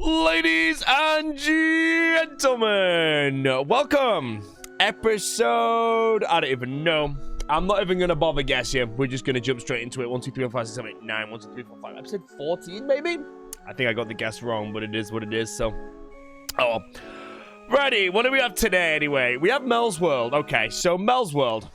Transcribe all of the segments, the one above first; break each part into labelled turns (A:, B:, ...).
A: Ladies and gentlemen, welcome. Episode, I don't even know. I'm not even going to bother guessing. We're just going to jump straight into it. 1, 2, 3, 4, 5, 6, 7, 8, 9. 1, 2, 3, 4, 5. Episode 14, maybe? I think I got the guess wrong, but it is what it is, so. Oh, well. Ready, what do we have today, anyway? We have Mel's World. Okay, so Mel's World.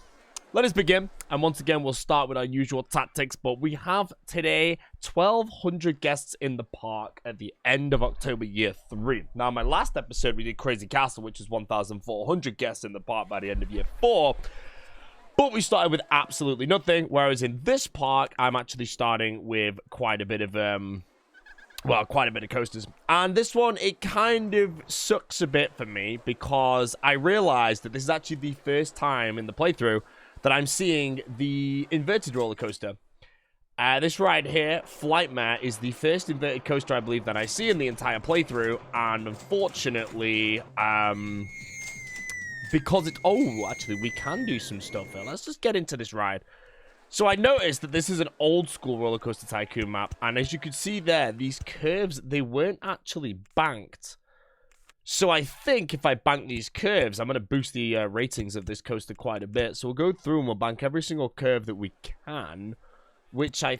A: Let us begin, and once again, we'll start with our usual tactics, but we have today 1,200 guests in the park at the end of October year 3. Now, my last episode, we did Crazy Castle, which is 1,400 guests in the park by the end of year 4, but we started with absolutely nothing, whereas in this park, I'm actually starting with quite a bit of, quite a bit of coasters. And this one, it kind of sucks a bit for me, because I realized that this is actually the first time in the playthrough that I'm seeing the inverted roller coaster. This ride here, Flightmare, is the first inverted coaster I believe that I see in the entire playthrough, and unfortunately, because it's... Oh, actually, we can do some stuff here. Let's just get into this ride. So I noticed that this is an old school roller coaster tycoon map, and as you can see there, these curves, they weren't actually banked. So I think if I bank these curves, I'm going to boost the ratings of this coaster quite a bit. So we'll go through and we'll bank every single curve that we can, which I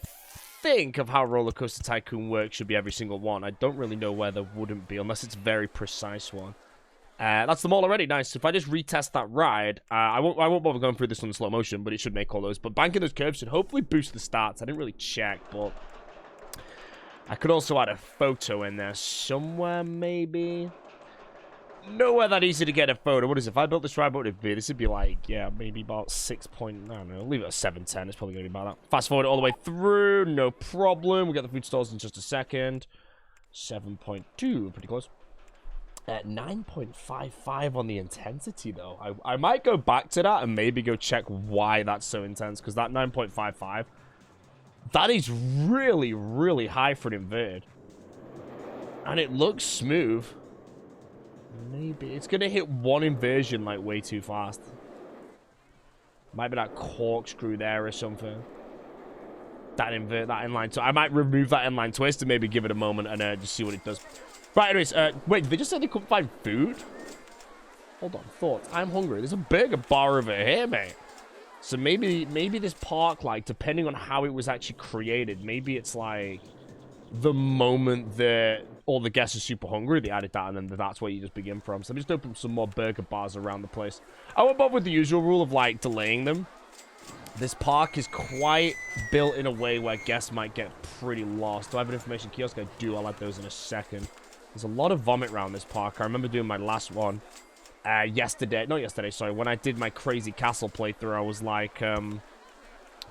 A: think of how Roller Coaster Tycoon works should be every single one. I don't really know where there wouldn't be, unless it's a very precise one. That's them all already. Nice. So if I just retest that ride, I won't bother going through this on slow motion, but it should make all those. But banking those curves should hopefully boost the stats. I didn't really check, but I could also add a photo in there somewhere, maybe. Nowhere that easy to get a photo. What is it? If I built this ride, what would it be? This would be like, yeah, maybe about 6 point... I don't know. Leave it at 710. It's probably going to be about that. Fast forward it all the way through. No problem. We'll get the food stalls in just a second. 7.2. Pretty close. At 9.55 on the intensity, though. I might go back to that and maybe go check why that's so intense. Because that 9.55, that is really, really high for an inverted. And it looks smooth. Maybe. It's going to hit one inversion, like, way too fast. Might be that corkscrew there or something. That inline twist. I might remove that inline twist and maybe give it a moment and just see what it does. Right, anyways. Wait, did they just say they couldn't find food? Hold on. Thoughts. I'm hungry. There's a burger bar over here, mate. So maybe this park, like, depending on how it was actually created, maybe it's, like, the moment that all the guests are super hungry, they added that, and then that's where you just begin from. So I'm just opening some more burger bars around the place. I won't bother with the usual rule of, like, delaying them. This park is quite built in a way where guests might get pretty lost. Do I have an information kiosk? I do. I'll add those in a second. There's a lot of vomit around this park. I remember doing my last one yesterday, sorry. When I did my Crazy Castle playthrough, I was like, 5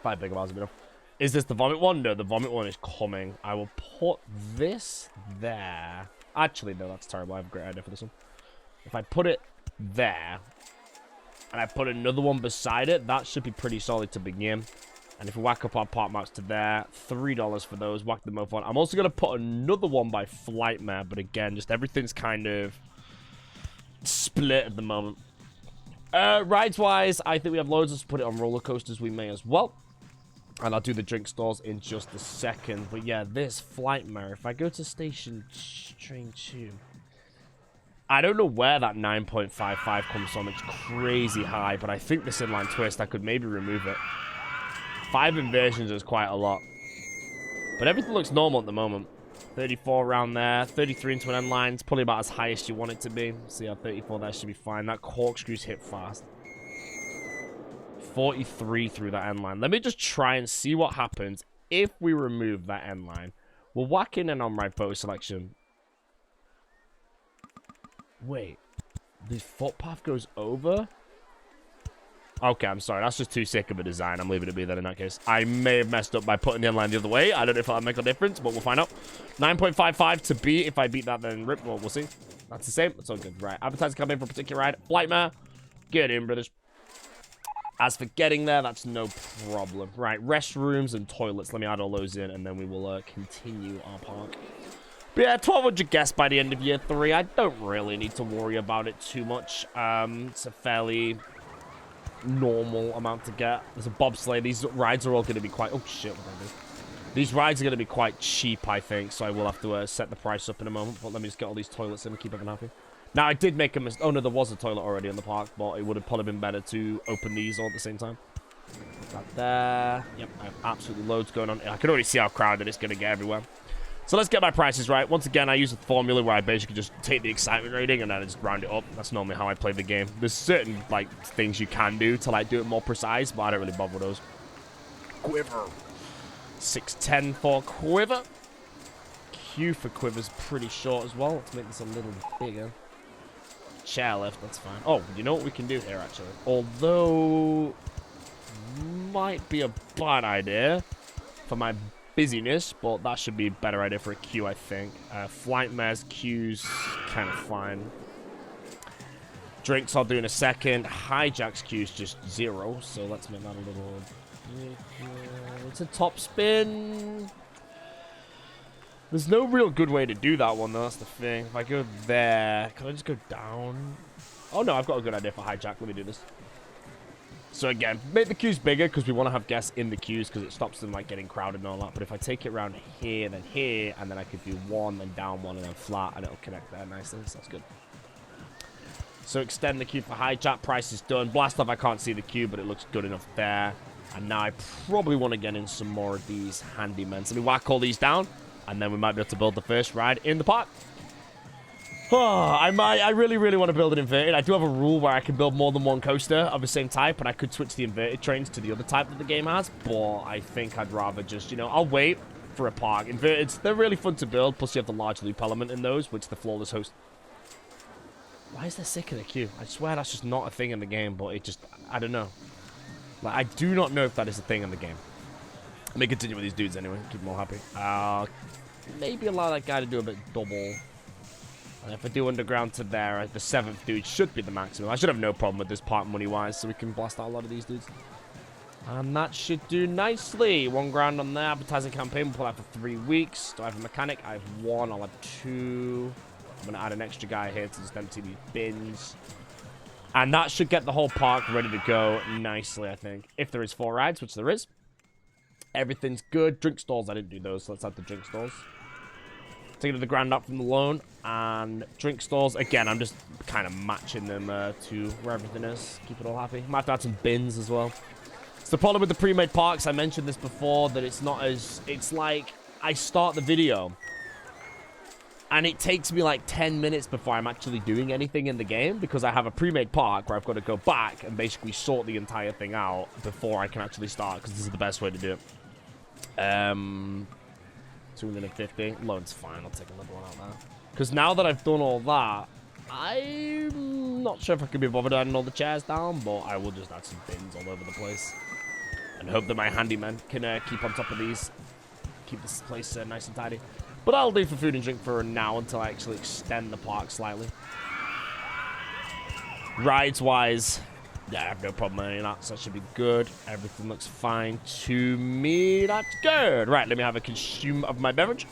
A: burger bars would be enough. Is this the vomit one? No, the vomit one is coming. I will put this there. Actually, no, that's terrible. I have a great idea for this one. If I put it there, and I put another one beside it, that should be pretty solid to begin. And if we whack up our park maps to there, $3 for those, whack them both on. I'm also going to put another one by Flightmare, but again, just everything's kind of split at the moment. Rides-wise, I think we have loads. Let's put it on roller coasters. We may as well. And I'll do the drink stalls in just a second. But yeah, this Flightmare, if I go to Station Train 2, I don't know where that 9.55 comes from. It's crazy high, but I think this inline twist, I could maybe remove it. 5 inversions is quite a lot. But everything looks normal at the moment. 34 around there. 33 into an end It's probably about as high as you want it to be. So yeah, 34 there should be fine. That corkscrew's hit fast. 43 through that end line. Let me just try and see what happens if we remove that end line. We'll whack in and on right photo selection. Wait. The footpath goes over? Okay, I'm sorry. That's just too sick of a design. I'm leaving it be then in that case. I may have messed up by putting the end line the other way. I don't know if that'll make a difference, but we'll find out. 9.55 to beat. If I beat that, then rip. Well, we'll see. That's the same. That's all good. Right. Advertising campaign for a particular ride. Flightmare. Get in, brothers. As for getting there, that's no problem. Right, restrooms and toilets. Let me add all those in, and then we will continue our park. But yeah, 1,200 guests by the end of year 3. I don't really need to worry about it too much. It's a fairly normal amount to get. There's a bobsleigh. These rides are all going to be quite... Oh, shit. What did I do? These rides are going to be quite cheap, I think, so I will have to set the price up in a moment. But let me just get all these toilets in and keep everyone happy. Now, I did make a mistake. Oh, no, there was a toilet already in the park, but it would have probably been better to open these all at the same time. That there. Yep, I have absolutely loads going on. I can already see how crowded it's going to get everywhere. So let's get my prices right. Once again, I use a formula where I basically just take the excitement rating and then I just round it up. That's normally how I play the game. There's certain, like, things you can do to, like, do it more precise, but I don't really bother with those. Quiver. 610 for quiver. Q for quiver's pretty short as well. Let's make this a little bigger. Chairlift, that's fine. Oh, you know what we can do here, actually? Although, might be a bad idea for my busyness, but that should be a better idea for a queue, I think. Flight mares, queues, kind of fine. Drinks I'll do in a second. Hijacks queues just 0, so let's make that a little... It's a top spin. There's no real good way to do that one, though. That's the thing. If I go there, can I just go down? Oh, no, I've got a good idea for hijack. Let me do this. So, again, make the queues bigger because we want to have guests in the queues because it stops them, like, getting crowded and all that. But if I take it around here, then here, and then I could do one, then down one, and then flat, and it'll connect there nicely. So that's good. So, extend the queue for hijack. Price is done. Blast off, I can't see the queue, but it looks good enough there. And now I probably want to get in some more of these handymen. So, we whack all these down. And then we might be able to build the first ride in the park. Oh, I really, really want to build an inverted. I do have a rule where I can build more than one coaster of the same type. And I could switch the inverted trains to the other type that the game has. But I think I'd rather just, you know, I'll wait for a park. Inverteds, they're really fun to build. Plus you have the large loop element in those, which the flawless host... Why is there sick in the queue? I swear that's just not a thing in the game. But it just, I don't know. Like, I do not know if that is a thing in the game. Let me continue with these dudes anyway. Keep them all happy. Maybe allow that guy to do a bit double. And if I do underground to there, the 7th dude should be the maximum. I should have no problem with this part money-wise, so we can blast out a lot of these dudes. And that should do nicely. 1 grand on there. Advertising campaign. We'll pull out for 3 weeks. Do I have a mechanic? I have 1. I'll have 2. I'm going to add an extra guy here to just empty these bins. And that should get the whole park ready to go nicely, I think. If there is 4 rides, which there is. Everything's good. Drink stalls, I didn't do those, so let's add the drink stalls. Taking the grand up from the loan. And drink stalls, again, I'm just kind of matching them to where everything is. Keep it all happy. Might have to add some bins as well. It's the problem with the pre-made parks, I mentioned this before, that it's not as... It's like, I start the video, and it takes me like 10 minutes before I'm actually doing anything in the game, because I have a pre-made park where I've got to go back and basically sort the entire thing out before I can actually start, because this is the best way to do it. 250. Loan's fine. I'll take another one out there. Because now that I've done all that, I'm not sure if I can be bothered adding all the chairs down, but I will just add some bins all over the place. And hope that my handyman can keep on top of these. Keep this place nice and tidy. But I'll do for food and drink for now until I actually extend the park slightly. Rides-wise... Yeah, I have no problem with any of that, so that should be good. Everything looks fine to me. That's good. Right, let me have a consume of my beverage.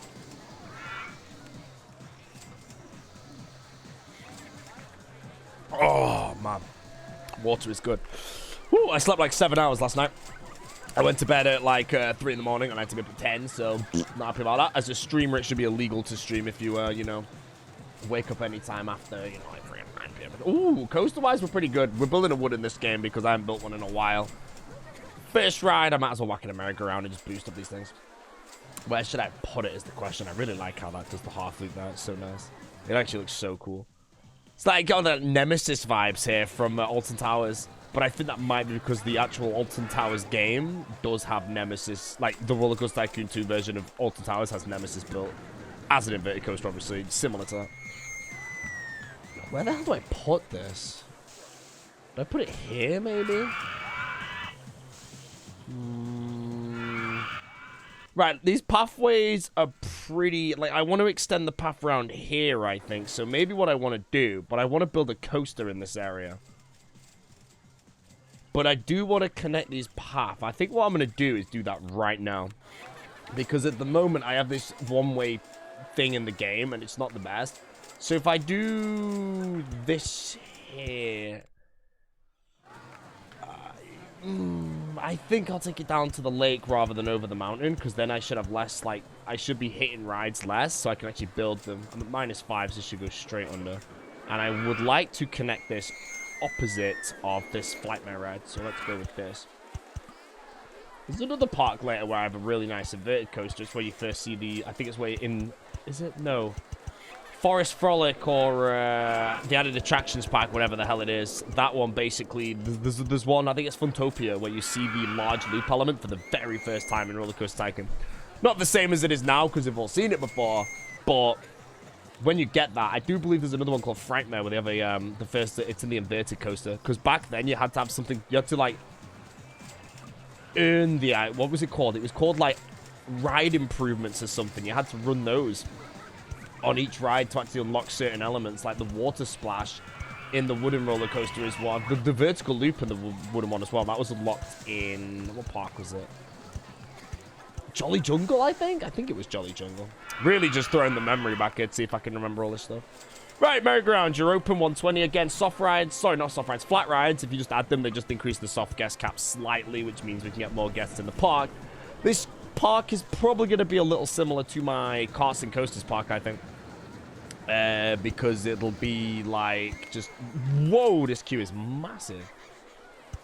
A: Oh, man. Water is good. Woo, I slept like 7 hours last night. I went to bed at like 3 in the morning and I had to be up at 10, so not happy about that. As a streamer, it should be illegal to stream if you, you know, wake up any time after, you know, like 3 or 9 p.m. Ooh, coaster-wise, we're pretty good. We're building a wood in this game because I haven't built one in a while. First ride, I might as well whack an America around and just boost up these things. Where should I put it is the question. I really like how that does the half loop there. It's so nice. It actually looks so cool. It's like got the Nemesis vibes here from Alton Towers. But I think that might be because the actual Alton Towers game does have Nemesis. Like, the RollerCoaster Tycoon 2 version of Alton Towers has Nemesis built. As an inverted coaster, obviously. Similar to that. Where the hell do I put this? Do I put it here, maybe? Right, these pathways are pretty... Like, I want to extend the path around here, I think. So maybe what I want to do... But I want to build a coaster in this area. But I do want to connect these paths. I think what I'm going to do is do that right now. Because at the moment, I have this one-way thing in the game, and it's not the best. So if I do this here... I think I'll take it down to the lake rather than over the mountain, because then I should have less, like, I should be hitting rides less, so I can actually build them. I'm at -5, so this should go straight under. And I would like to connect this opposite of this Flightmare ride, so let's go with this. There's another park later where I have a really nice inverted coaster. It's where you first see the, I think it's where you're in, is it? No. Forest Frolic or the added attractions park, whatever the hell it is. That one, basically, there's one, I think it's Funtopia, where you see the large loop element for the very first time in RollerCoaster Tycoon. Not the same as it is now, because we've all seen it before, but when you get that, I do believe there's another one called Frightmare, where they have a, the first, it's in the inverted coaster, because back then you had to have something, you had to, like, earn the, what was it called? It was called, like, ride improvements or something. You had to run those on each ride to actually unlock certain elements, like the water splash in the wooden roller coaster is one. The vertical loop in the wooden one as well. That was unlocked in, what park was it? Jolly Jungle, I think? I think it was Jolly Jungle. Really just throwing the memory back in, see if I can remember all this stuff. Right, merry-go-round, you're open 120 again. Soft rides, sorry, not soft rides, flat rides. If you just add them, they just increase the soft guest cap slightly, which means we can get more guests in the park. This park is probably going to be a little similar to my Karts and Coasters park, I think. Because it'll be like just, whoa, this queue is massive.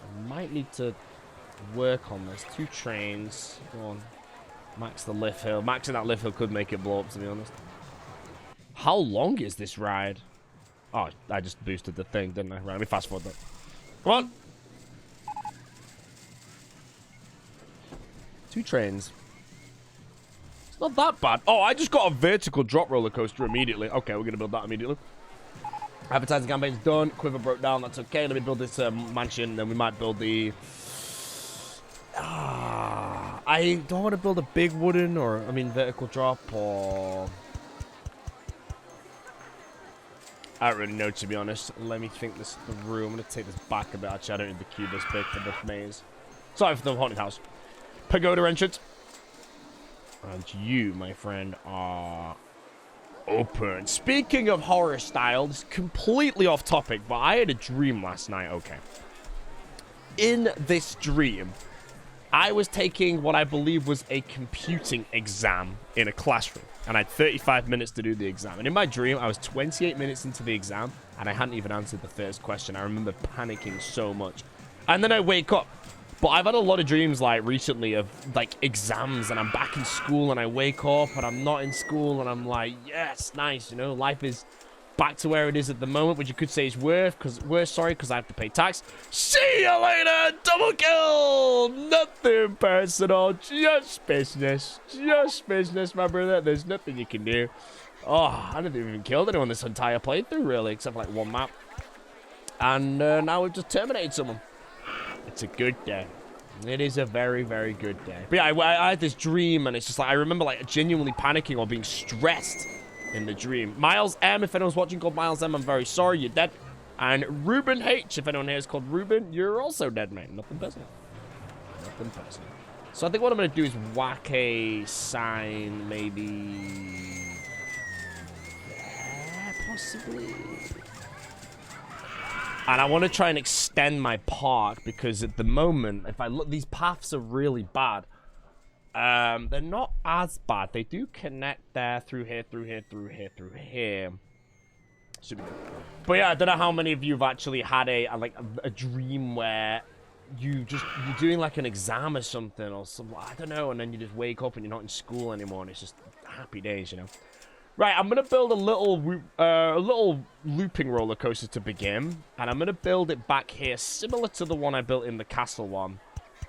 A: I might need to work on this. 2 trains. Go on. Max the lift hill. Maxing that lift hill could make it blow up, to be honest. How long is this ride? Oh, I just boosted the thing, didn't I? Right, let me fast forward that. Come on. 2 trains. It's not that bad. Oh, I just got a vertical drop roller coaster immediately. Okay, we're going to build that immediately. Advertising campaign's done. Quiver broke down. That's okay. Let me build this mansion. Then we might build the... I don't want to build a big wooden or, I mean, vertical drop or... I don't really know, to be honest. Let me think this through. I'm going to take this back a bit. Actually, I don't need the cube this big for the maze. Sorry for the haunted house. Pagoda entrance. And you, my friend, are open. Speaking of horror styles, completely off topic, but I had a dream last night. Okay. In this dream, I was taking what I believe was a computing exam in a classroom. And I had 35 minutes to do the exam. And in my dream, I was 28 minutes into the exam, and I hadn't even answered the first question. I remember panicking so much. And then I wake up. But I've had a lot of dreams, like, recently of, like, exams, and I'm back in school, and I wake up, and I'm not in school, and I'm like, yes, nice, you know, life is back to where it is at the moment, which you could say is worse, because I have to pay tax. See you later, double kill! Nothing personal, just business, my brother. There's nothing you can do. Oh, I didn't even kill anyone this entire playthrough, really, except for, like, one map. And now we've just terminated someone. It's a good day. It is a very, very good day. But yeah, I had this dream, and it's just like, I remember like genuinely panicking or being stressed in the dream. Miles M, if anyone's watching called Miles M, I'm very sorry, you're dead. And Ruben H, if anyone here is called Ruben, you're also dead, mate. Nothing personal. Nothing personal. So I think what I'm going to do is whack a sign, maybe... there, possibly... And I want to try and extend my park, because at the moment, if I look, these paths are really bad. They're not as bad. They do connect there, through here, through here, through here, through here. Should be good. But yeah, I don't know how many of you have actually had a dream where you're doing like an exam or something, or some, I don't know, and then you just wake up and you're not in school anymore, and it's just happy days, you know. Right, I'm going to build a little looping roller coaster to begin. And I'm going to build it back here, similar to the one I built in the castle one,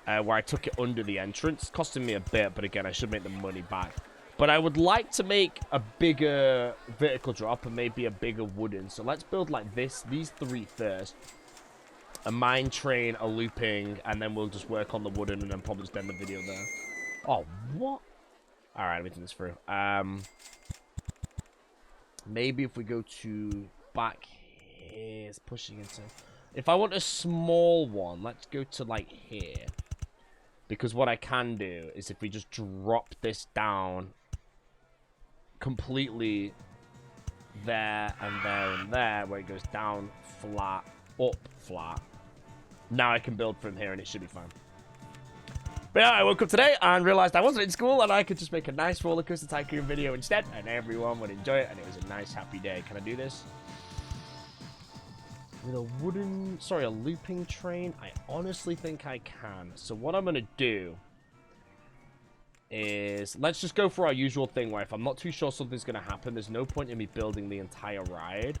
A: where I took it under the entrance. Costing me a bit, but again, I should make the money back. But I would like to make a bigger vertical drop and maybe a bigger wooden. So let's build like this, these 3 first. A mine train, a looping, and then we'll just work on the wooden and then probably just end the video there. Oh, what? All right, let me think this through. Maybe if we go to back here, it's pushing into... If I want a small one, let's go to, like, here. Because what I can do is if we just drop this down completely there and there and there, where it goes down, flat, up, flat. Now I can build from here and it should be fine. But yeah, I woke up today and realized I wasn't in school and I could just make a nice roller coaster tycoon video instead, and everyone would enjoy it, and it was a nice, happy day. Can I do this? With a looping train? I honestly think I can. So what I'm gonna do is, let's just go for our usual thing where if I'm not too sure something's gonna happen, there's no point in me building the entire ride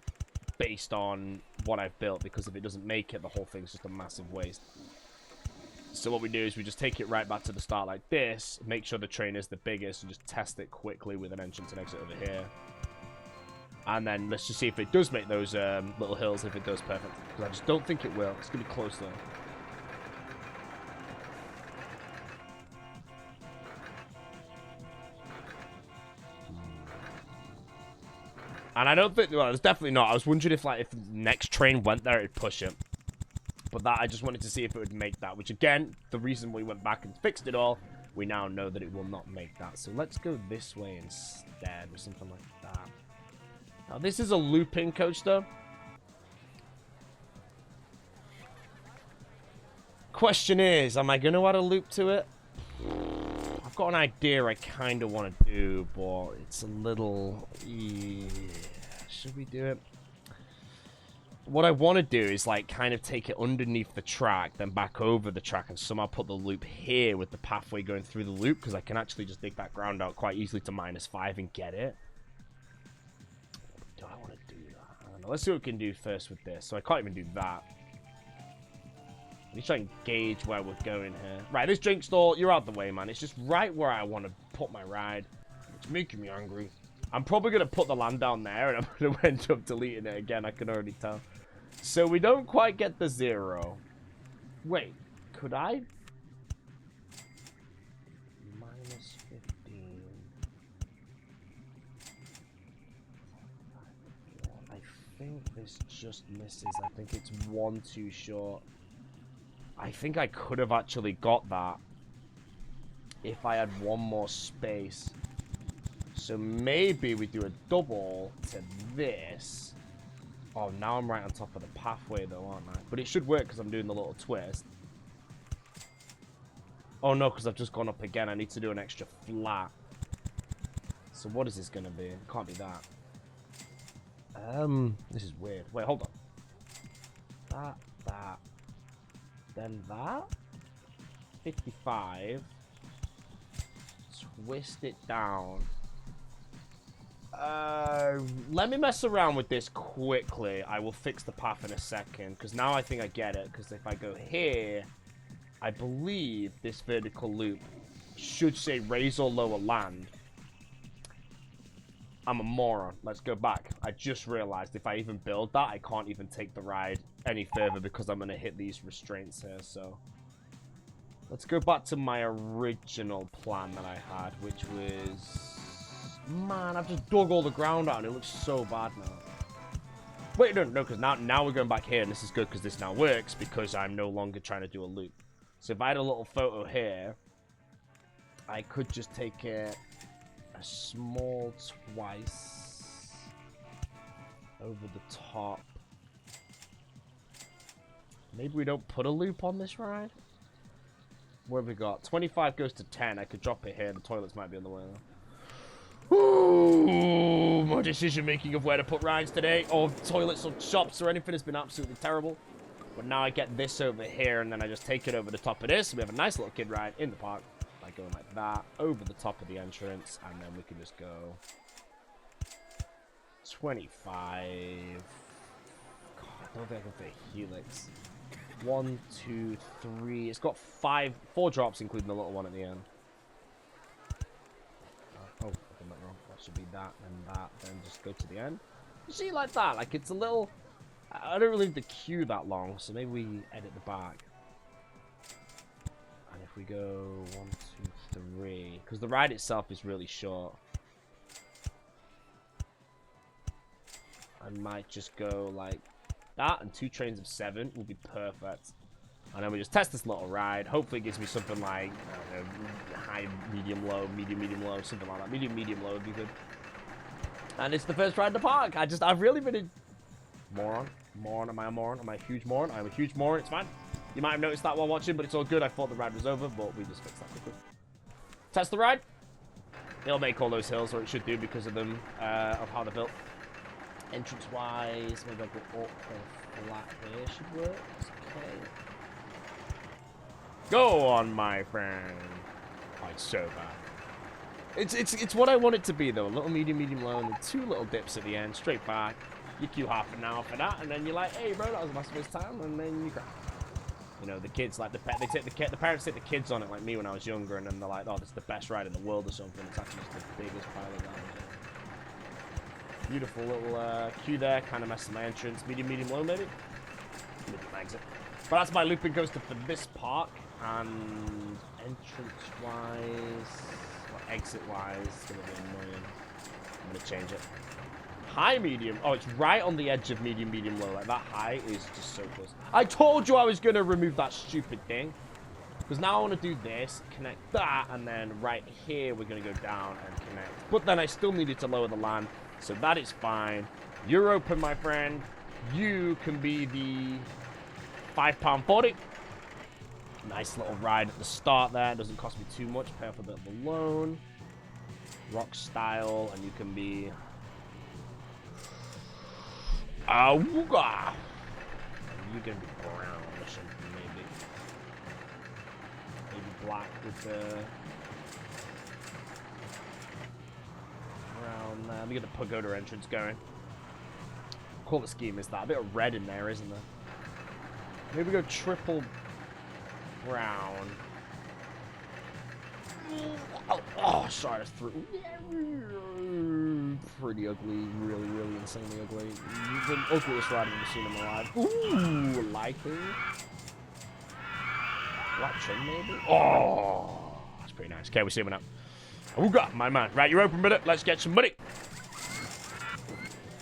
A: based on what I've built, because if it doesn't make it, the whole thing's just a massive waste. So what we do is we just take it right back to the start like this, make sure the train is the biggest, and just test it quickly with an entrance and exit over here. And then let's just see if it does make those little hills, if it does, perfect. Because I just don't think it will. It's going to be close, though. And I don't think, well, it's definitely not. I was wondering if, like, if the next train went there, it'd push it. But that, I just wanted to see if it would make that. Which, again, the reason we went back and fixed it all, we now know that it will not make that. So let's go this way instead, or something like that. Now, this is a Lupine Coaster. Question is, am I going to add a loop to it? I've got an idea I kind of want to do, but it's a little... Yeah. Should we do it? What I want to do is, like, kind of take it underneath the track, then back over the track, and somehow put the loop here with the pathway going through the loop, because I can actually just dig that ground out quite easily to -5 and get it. Do I want to do that? I don't know. Let's see what we can do first with this. So I can't even do that. Let me try and gauge where we're going here. Right, this drink stall, you're out the way, man. It's just right where I want to put my ride. It's making me angry. I'm probably going to put the land down there, and I'm going to end up deleting it again. I can already tell. So we don't quite get the 0. Wait, could I? -15. I think this just misses. I think it's 1 too short. I think I could have actually got that if I had 1 more space. So maybe we do a double to this. Oh, now I'm right on top of the pathway though, aren't I? But it should work because I'm doing the little twist. Oh no, because I've just gone up again. I need to do an extra flat. So what is this going to be? It can't be that. This is weird. Wait, hold on. That. Then that. 55. Twist it down. Let me mess around with this quickly. I will fix the path in a second, because now I think I get it. Because if I go here, I believe this vertical loop should say raise or lower land. I'm a moron. Let's go back. I just realized if I even build that, I can't even take the ride any further because I'm going to hit these restraints here. So let's go back to my original plan that I had, which was... Man, I've just dug all the ground out and it looks so bad now. Wait, no, because now we're going back here, and this is good because this now works because I'm no longer trying to do a loop. So if I had a little photo here, I could just take it a small twice over the top. Maybe we don't put a loop on this ride. What have we got? 25 goes to 10. I could drop it here. The toilets might be on the way though. Ooh, my decision making of where to put rides today, or toilets or shops or anything, has been absolutely terrible. But now I get this over here, and then I just take it over the top of this. We have a nice little kid ride in the park by going like that over the top of the entrance, and then we can just go 25. God, I don't think I can fit a helix. 1, 2, 3. It's got 4 drops, including the little one at the end. Oh, I got that wrong. That should be that and that, then just go to the end. You see, like that, like it's a little... I don't really need the queue that long, so maybe we edit the back. And if we go 1, 2, 3, because the ride itself is really short. I might just go like that, and 2 trains of 7 will be perfect. And then we just test this little ride. Hopefully it gives me something like, I don't know, high, medium, low, medium, low, something like that. Medium, low would be good. And it's the first ride in the park. I've really been a moron. Am I a moron? Am I a huge moron? I'm a huge moron. It's fine. You might have noticed that while watching, but it's all good. I thought the ride was over, but we just fixed that quickly. Test the ride. It'll make all those hills, or it should do because of them, of how they're built. Entrance-wise, maybe I'll go up or flat here should work. Okay. Go on, my friend. Oh, it's so bad. It's what I want it to be, though. A little medium, medium, low, and then 2 little dips at the end, straight back. You queue half an hour for that, and then you're like, hey, bro, that was my first time, and then you cry. You know, the kids, like, the parents take the kids on it, like me when I was younger, and then they're like, oh, this is the best ride in the world or something. It's actually just the biggest pile of that. Beautiful little queue there, kind of messing my entrance. Medium, medium, low, maybe? Medium exit. But that's my Lupine Coaster for this park, and entrance-wise, or exit-wise, it's going to be annoying. I'm going to change it. High, medium. Oh, it's right on the edge of medium, medium, low. Like, that high is just so close. I told you I was going to remove that stupid thing. Because now I want to do this, connect that, and then right here, we're going to go down and connect. But then I still needed to lower the land, so that is fine. You're open, my friend. You can be the £5.40. Nice little ride at the start there. Doesn't cost me too much. Pay off a bit of a loan. Rock style, and you can be... Awooga! You're gonna be brown or something, maybe. Maybe black with the brown there. Let me get the pagoda entrance going. Call the scheme is that. A bit of red in there, isn't there? Maybe go triple brown. Oh, sorry, that's pretty ugly, really, really insanely ugly. The ugliest ride I've ever seen in my life. Ooh, likely. Black trim, maybe? Oh, that's pretty nice. Okay, we're saving up. Ooga, my man. Right, you're open with it. Let's get some money.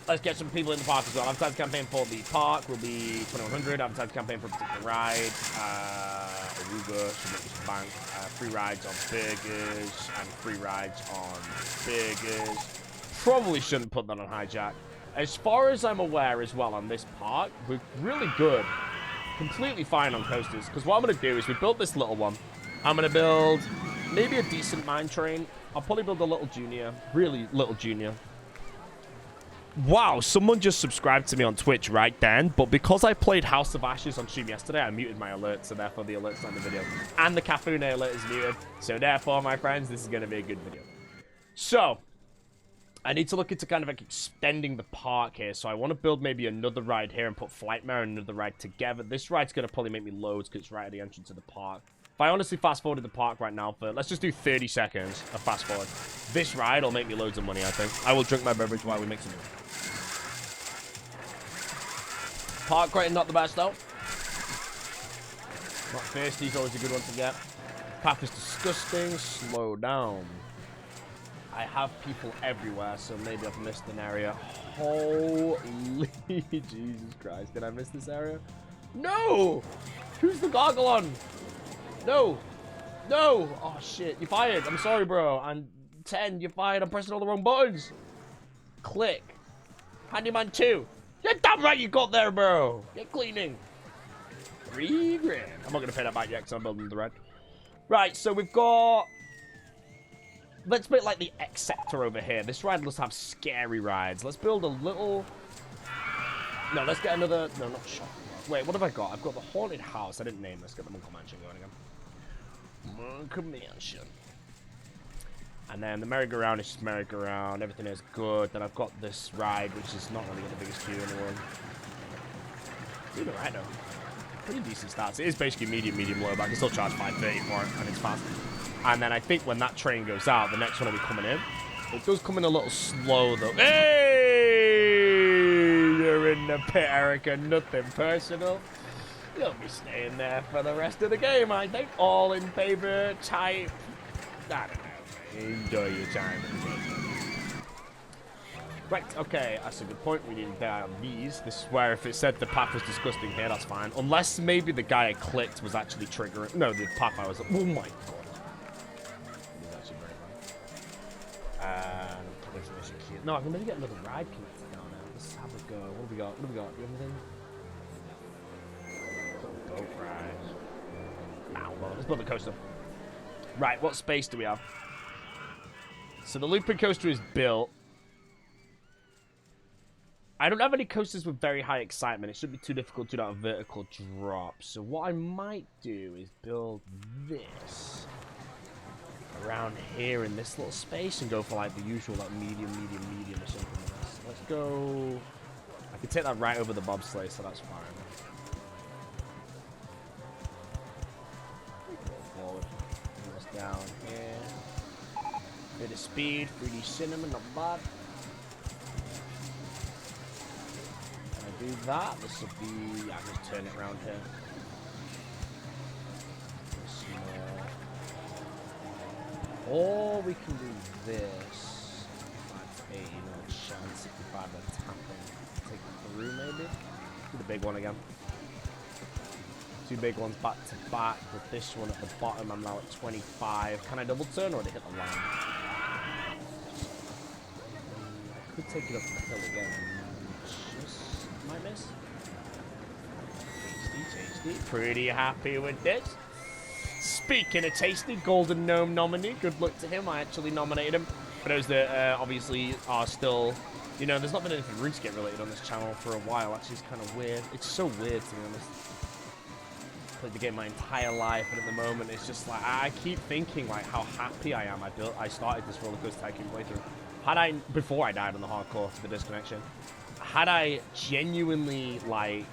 A: Let's get some people in the park as well. Advertise campaign for the park will be 2100. Advertise campaign for a particular ride. Aruga should make this bank. Free rides on burgers and free rides on burgers. Probably shouldn't put that on hijack. As far as I'm aware as well on this park, we're really good. Completely fine on coasters. Because what I'm going to do is we built this little one. I'm going to build maybe a decent mine train. I'll probably build a little junior. Really little junior. Wow, someone just subscribed to me on Twitch right then, but because I played House of Ashes on stream yesterday, I muted my alerts, so therefore the alert's on the video. And the Cafune alert is muted, so therefore, my friends, this is going to be a good video. So, I need to look into kind of like extending the park here, so I want to build maybe another ride here and put Flightmare and another ride together. This ride's going to probably make me loads because it's right at the entrance of the park. If I honestly fast-forwarded the park right now for, let's just do 30 seconds of fast-forward. This ride will make me loads of money, I think. I will drink my beverage while we make some money. Park rating not the best though. Not thirsty is always a good one to get. Path is disgusting. Slow down. I have people everywhere, so maybe I've missed an area. Holy Jesus Christ! Did I miss this area? No! Who's the goggle on? No! No! Oh shit! You fired. I'm sorry, bro. And 10, you fired. I'm pressing all the wrong buttons. Click. Handyman 2. You're damn right you got there, bro. Get cleaning. $3 grand. I'm not going to pay that back yet because I'm building the red. Right, so we've got... Let's build like the X sector over here. This ride does have scary rides. Let's build a little... No, let's get another... No, not shop. Wait, what have I got? I've got the Haunted House. I didn't name this. Get the Monkey Mansion going again. Monkey Mansion. And then the merry-go-round is just merry-go-round. Everything is good. Then I've got this ride, which is not really got the biggest queue in the world. Doing alright though. Pretty decent stats. It is basically medium, medium, low, but I can still charge $5.30 for it, and it's fast. And then I think when that train goes out, the next one will be coming in. It does come in a little slow though. Hey! You're in the pit, Erica. Nothing personal. You'll be staying there for the rest of the game, I think. All in favor type. I don't know. Enjoy your time. Right, okay, that's a good point. We need to die on these. This is where if it said the path was disgusting here, that's fine. Unless maybe the guy I clicked was actually triggering. No, the path I was. Oh my god. It was actually very bad. No, I can maybe get another ride connected down now. Let's have a go. What have we got? What have we got? Do you have anything? Oh, Christ. Nah, well, let's build the coaster. Right, what space do we have? So the Lupine Coaster is built. I don't have any coasters with very high excitement. It shouldn't be too difficult to do that vertical drop. So what I might do is build this around here in this little space and go for like the usual like medium or something like this. Let's go. I can take that right over the bobsleigh, so that's fine. Go forward. Bring this down here. Bit of speed, 3D cinema, not bad. Do that. This will be. I'll just turn it around here. Or we can do this. 5 to 8, no chance. 65 at tapping. Take it through maybe. Do the big one again. 2 big ones back to back. With this one at the bottom, I'm now at 25. Can I double turn or did it hit the line? I could take it up the hill again. Might miss. Tasty. Pretty happy with this. Speaking of tasty, Golden Gnome nominee. Good luck to him. I actually nominated him. For those that obviously are still, you know, there's not been anything RuneScape related on this channel for a while. Actually, it's kind of weird. It's so weird, to be honest. Played the game my entire life, and at the moment, it's just like I keep thinking like how happy I am. I started this RollerCoaster Tycoon playthrough. Before I died on the hardcore for the disconnection. Had I genuinely, like,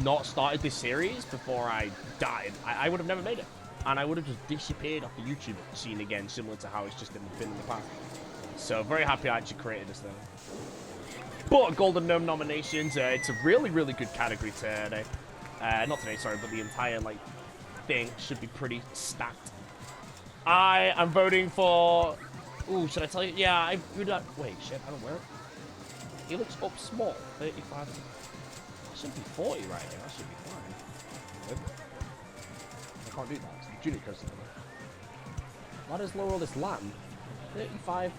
A: not started this series before I died, I would have never made it. And I would have just disappeared off the YouTube scene again, similar to how it's just been in the past. So, very happy I actually created this thing. But Golden Gnome nominations, it's a really, really good category today. Not today, sorry, but the entire, like, thing should be pretty stacked. I am voting for... Ooh, should I tell you? Yeah, I would... Wait, shit, I don't wear it. He looks up small. 35. It should be 40 right here. That should be fine. Good. I can't do that. It's the junior coaster. Why does lower all this land? 35.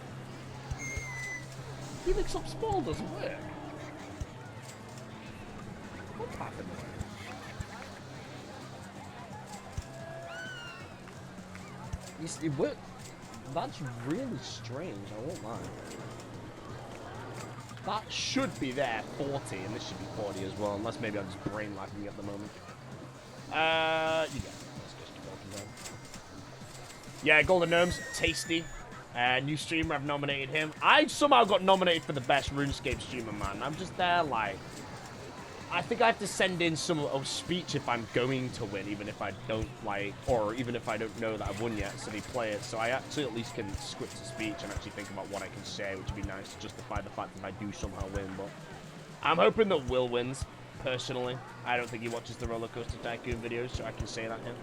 A: He looks up small doesn't work. What's happened there? It worked. That's really strange. I won't lie. That should be there, 40, and this should be 40 as well, unless maybe I'm just brain lagging at the moment. You go. Let's just keep walking down. Yeah, Golden Gnomes, tasty. New streamer, I've nominated him. I somehow got nominated for the best RuneScape streamer, man. I'm just there, like... I think I have to send in some speech if I'm going to win, even if I don't, like... Or even if I don't know that I've won yet, so they play it. So I actually at least can script a speech and actually think about what I can say, which would be nice to justify the fact that I do somehow win, but... I'm hoping that Will wins, personally. I don't think he watches the RollerCoaster Tycoon videos, so I can say that him.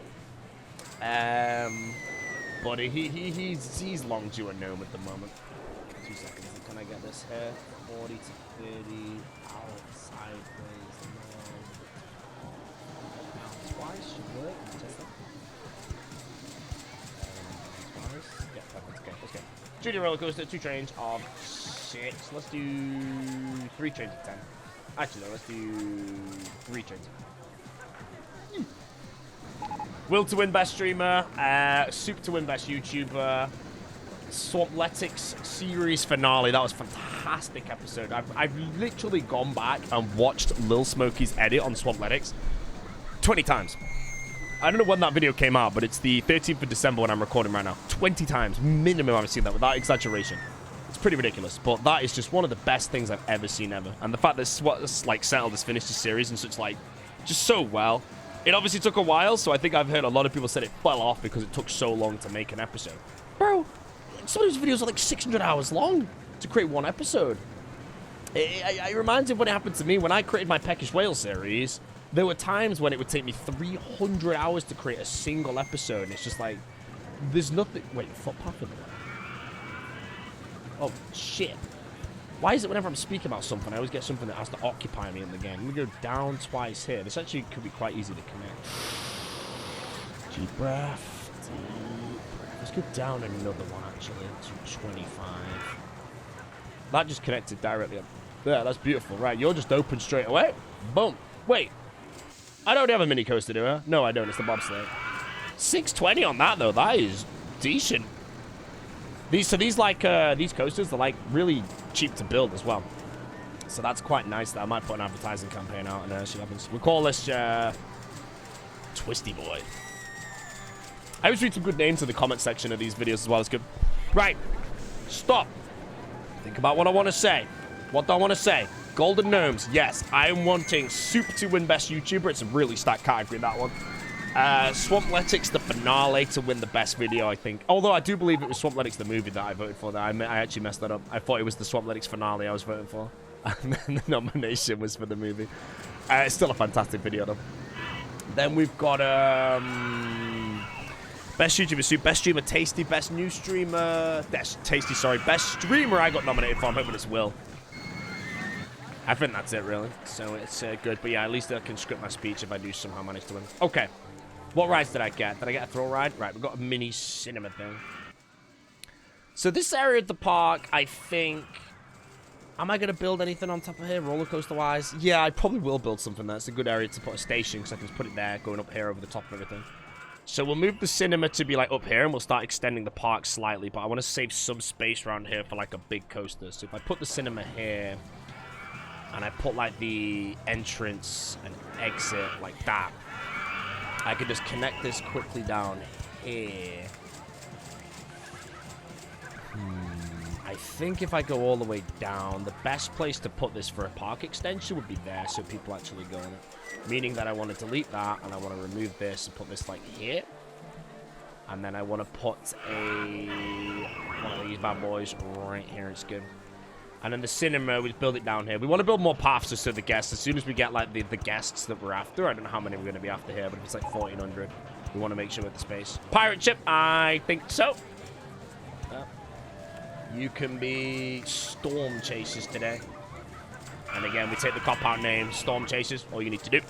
A: But he's long due a gnome at the moment. 2 seconds. Can I get this here? 40 to 30. Out, sideways. Now twice should work. Test that. Twice. Yeah, perfect. Okay, let's go. Junior RollerCoaster, 2 trains of 6. Let's do 3 trains of 10. Actually, no, let's do 3 trains. Will to win best streamer, Soup to win best YouTuber, Swampletics series finale. That was a fantastic episode. I've literally gone back and watched Lil Smokey's edit on Swampletics 20 times. I don't know when that video came out, but it's the 13th of December when I'm recording right now. 20 times minimum I've seen that, without exaggeration. It's pretty ridiculous, but that is just one of the best things I've ever seen ever. And the fact that what's like Settled has finished the series and such, like, just so well. It obviously took a while, so I think I've heard a lot of people said it fell off because it took so long to make an episode. Bro, some of these videos are like 600 hours long to create one episode. It reminds me of what happened to me when I created my Peckish Whale series. There were times when it would take me 300 hours to create a single episode, and it's just like, there's nothing... Wait, footpath in there? Oh, shit. Why is it whenever I'm speaking about something, I always get something that has to occupy me in the game? Let me go down twice here. This actually could be quite easy to connect. Deep breath. Deep breath. Let's go down another one, actually, to 25. That just connected directly up. Yeah, that's beautiful. Right, you're just open straight away. Boom. Wait. I don't have a mini coaster, do I? No, I don't. It's the bobsleigh. 620 on that, though. That is decent. These coasters are, like, really cheap to build as well. So that's quite nice. That I might put an advertising campaign out and see what happens. We'll call this, Twisty Boy. I always read some good names in the comment section of these videos as well. It's good. Right. Stop. Think about what I want to say. What do I want to say? Golden Gnomes. Yes, I am wanting Soup to win Best YouTuber. It's a really stacked category, that one. Swampletics, the finale, to win the best video, I think. Although I do believe it was Swampletics, the movie, that I voted for. I actually messed that up. I thought it was the Swampletics finale I was voting for. And then the nomination was for the movie. It's still a fantastic video, though. Then we've got, Best YouTuber Soup, Best Streamer Tasty, Best New Streamer... Tasty, sorry. Best Streamer I got nominated for. I'm hoping it's Will. I think that's it, really. So it's good. But yeah, at least I can script my speech if I do somehow manage to win. Okay. What rides did I get? Did I get a thrill ride? Right, we've got a mini cinema thing. So this area of the park, I think... Am I going to build anything on top of here, roller coaster-wise? Yeah, I probably will build something there. It's a good area to put a station, because I can just put it there, going up here over the top of everything. So we'll move the cinema to be, like, up here, and we'll start extending the park slightly. But I want to save some space around here for, like, a big coaster. So if I put the cinema here... And I put, like, the entrance and exit like that. I could just connect this quickly down here. I think if I go all the way down, the best place to put this for a park extension would be there, so people actually go in it. Meaning that I want to delete that, and I want to remove this and put this, like, here. And then I want to put one of these bad boys right here. It's good. And then the cinema, we build it down here. We want to build more paths to serve the guests. As soon as we get, like, the guests that we're after. I don't know how many we're going to be after here, but if it's, like, 1,400, we want to make sure with the space. Pirate ship, I think so. You can be Storm Chasers today. And again, we take the cop-out name, Storm Chasers. All you need to do.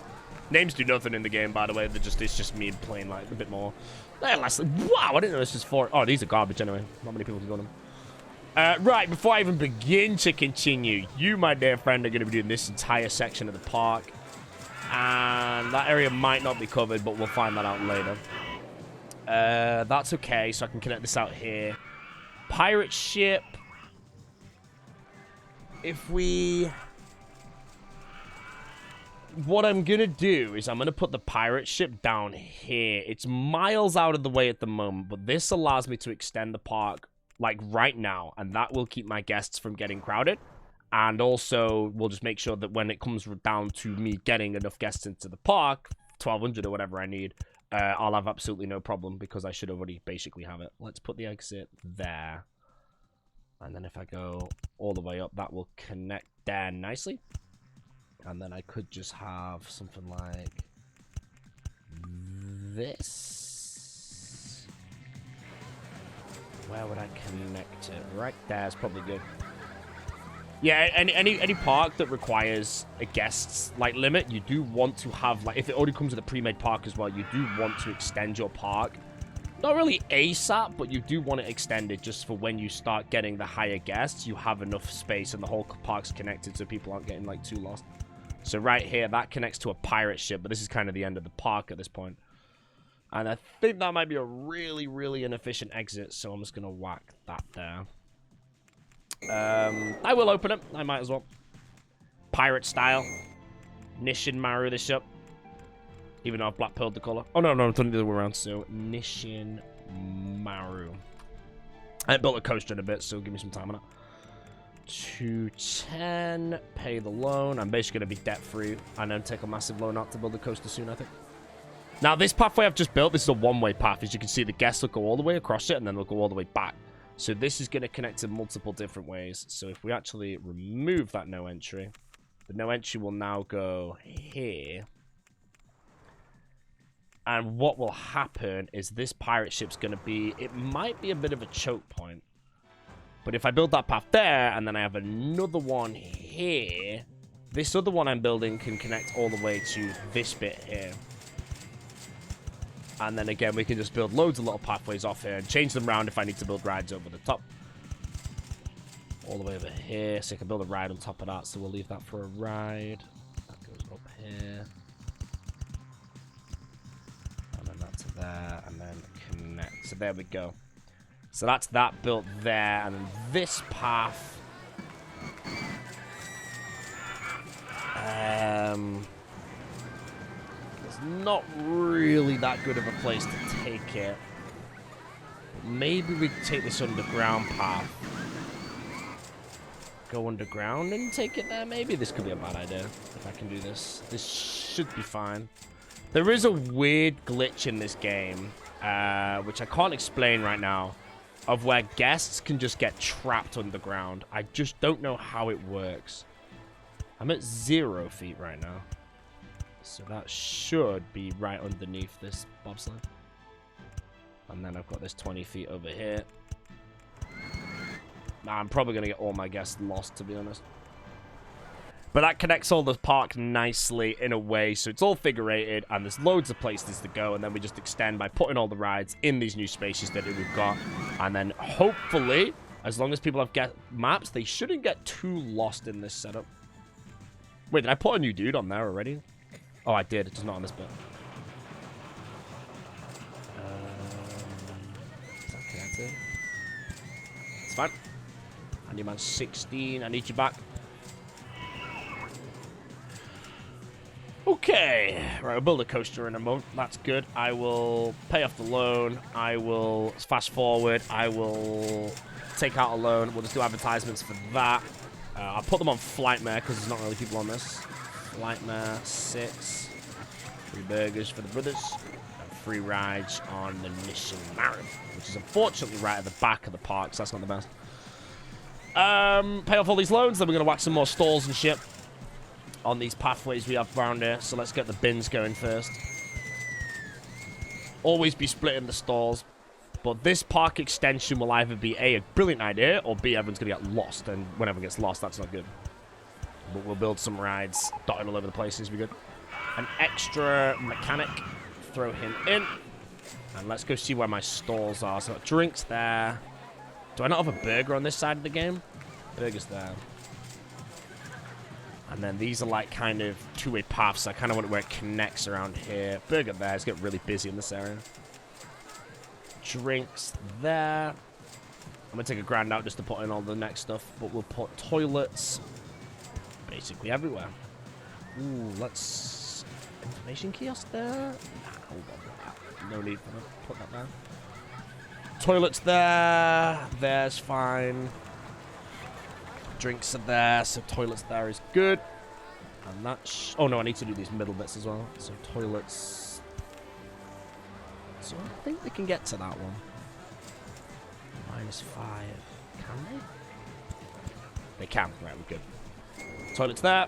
A: Names do nothing in the game, by the way. It's just me playing, like, a bit more. Wow, I didn't know this was 4. Oh, these are garbage anyway. Not many people can go on them. Right, before I even begin to continue, you, my dear friend, are going to be doing this entire section of the park. And that area might not be covered, but we'll find that out later. That's okay, so I can connect this out here. Pirate ship. What I'm going to do is I'm going to put the pirate ship down here. It's miles out of the way at the moment, but this allows me to extend the park like right now, and that will keep my guests from getting crowded, and also we'll just make sure that when it comes down to me getting enough guests into the park, 1,200 or whatever I need, I'll have absolutely no problem, because I should already basically have it. Let's put the exit there, and then if I go all the way up, that will connect there nicely, and then I could just have something like this. Where would I connect it? Right there is probably good. Yeah, any park that requires a guests like limit, you do want to have, like, if it already comes with a pre-made park as well, you do want to extend your park. Not really ASAP, but you do want it extended just for when you start getting the higher guests, you have enough space and the whole park's connected so people aren't getting, like, too lost. So right here, that connects to a pirate ship, but this is kind of the end of the park at this point. And I think that might be a really, really inefficient exit, so I'm just going to whack that there. I will open it. I might as well. Pirate style. Nishin Maru this up. Even though I've black pearled the color. Oh, no, I'm turning the other way around. So, Nishin Maru. I built a coaster in a bit, so give me some time on it. 210. Pay the loan. I'm basically going to be debt-free. And then take a massive loan out to build a coaster soon, I think. Now, this pathway I've just built, this is a one-way path. As you can see, the guests will go all the way across it, and then they'll go all the way back. So this is going to connect in multiple different ways. So if we actually remove that no entry, the no entry will now go here. And what will happen is this pirate ship's going to be... It might be a bit of a choke point. But if I build that path there, and then I have another one here, this other one I'm building can connect all the way to this bit here. And then again, we can just build loads of little pathways off here and change them around if I need to build rides over the top. All the way over here, so I can build a ride on top of that. So we'll leave that for a ride. That goes up here. there, and then connect. So there we go. So that's that built there, and then this path. It's not really that good of a place to take it. Maybe we take this underground path. Go underground and take it there, maybe? This could be a bad idea, if I can do this. This should be fine. There is a weird glitch in this game, which I can't explain right now, of where guests can just get trapped underground. I just don't know how it works. I'm at 0 feet right now. So that should be right underneath this bobsled. And then I've got this 20 feet over here. I'm probably going to get all my guests lost, to be honest. But that connects all the park nicely in a way, so it's all figure-eighted, and there's loads of places to go, and then we just extend by putting all the rides in these new spaces that we've got. And then hopefully, as long as people have get maps, they shouldn't get too lost in this setup. Wait, did I put a new dude on there already? Oh, I did. It's just not on this bit. Is that connected? It's fine. I need man 16. I need you back. Okay. Right, we'll build a coaster in a moment. That's good. I will pay off the loan. I will fast forward. I will take out a loan. We'll just do advertisements for that. I'll put them on Flightmare because there's not really people on this. Flightmare 6. Free burgers for the brothers. And free rides on the Mission Marin, which is unfortunately right at the back of the park, so that's not the best. Pay off all these loans, then we're going to whack some more stalls and shit on these pathways we have around here. So let's get the bins going first. Always be splitting the stalls. But this park extension will either be A, a brilliant idea, or B, everyone's going to get lost. And when everyone gets lost, that's not good. But we'll build some rides, dotted all over the place. This will be good. An extra mechanic. Throw him in. And let's go see where my stalls are. So drinks there. Do I not have a burger on this side of the game? Burger's there. And then these are like kind of two-way paths. So I kind of want it where it connects around here. Burger there. It's getting really busy in this area. Drinks there. I'm going to take a grand out just to put in all the next stuff. But we'll put toilets basically everywhere. Ooh, let's... Information kiosk there? Nah, hold on. No need for that. Put that there. Toilets there. There's fine. Drinks are there, so toilets there is good. And that's... Oh, no, I need to do these middle bits as well. So toilets... So I think we can get to that one. -5. Can they? They can. Right, we're good. Toilets there.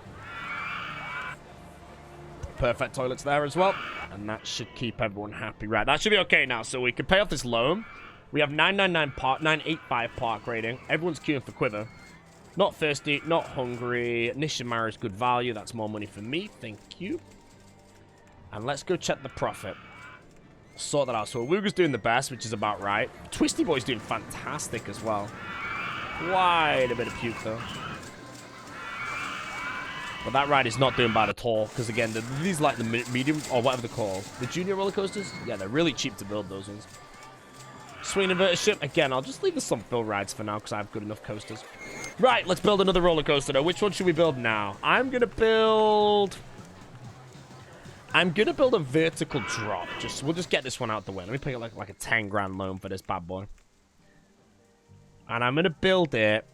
A: Perfect toilets there as well. And that should keep everyone happy. Right, that should be okay now. So we can pay off this loan. We have 985 park rating. Everyone's queuing for Quiver. Not thirsty, not hungry. Nishimara is good value. That's more money for me. Thank you. And let's go check the profit. Sort that out. So Awuga's doing the best, which is about right. Twisty Boy's doing fantastic as well. Quite a bit of puke, though. But that ride is not doing bad at all. Because, again, these like the medium, or whatever they're called. The junior roller coasters? Yeah, they're really cheap to build, those ones. Swing inverter ship. Again, I'll just leave the some fill rides for now because I have good enough coasters. Right, let's build another roller coaster, though. Which one should we build now? I'm going to build a vertical drop. We'll just get this one out the way. Let me pay like a 10 grand loan for this bad boy. And I'm going to build it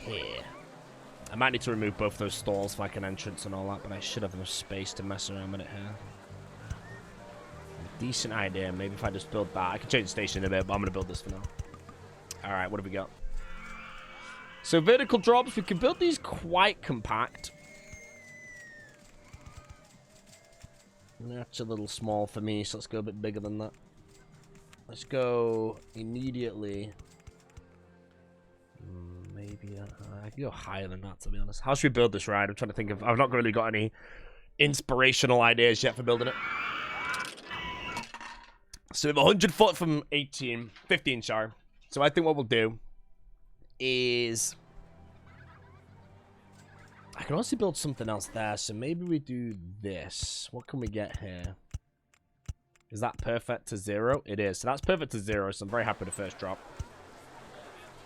A: here. I might need to remove both those stalls for like an entrance and all that, but I should have enough space to mess around with it here. A decent idea. Maybe if I just build that. I can change the station in a bit, but I'm going to build this for now. Alright, what have we got? So vertical drops, we can build these quite compact. That's a little small for me, so let's go a bit bigger than that. Let's go immediately. Maybe I can go higher than that, to be honest. How should we build this ride? I'm trying to think of... I've not really got any inspirational ideas yet for building it. So we have 100 foot from 15, sorry. So I think what we'll do is... I can also build something else there, so maybe we do this. What can we get here? Is that perfect to 0? It is. So that's perfect to 0, so I'm very happy with the first drop.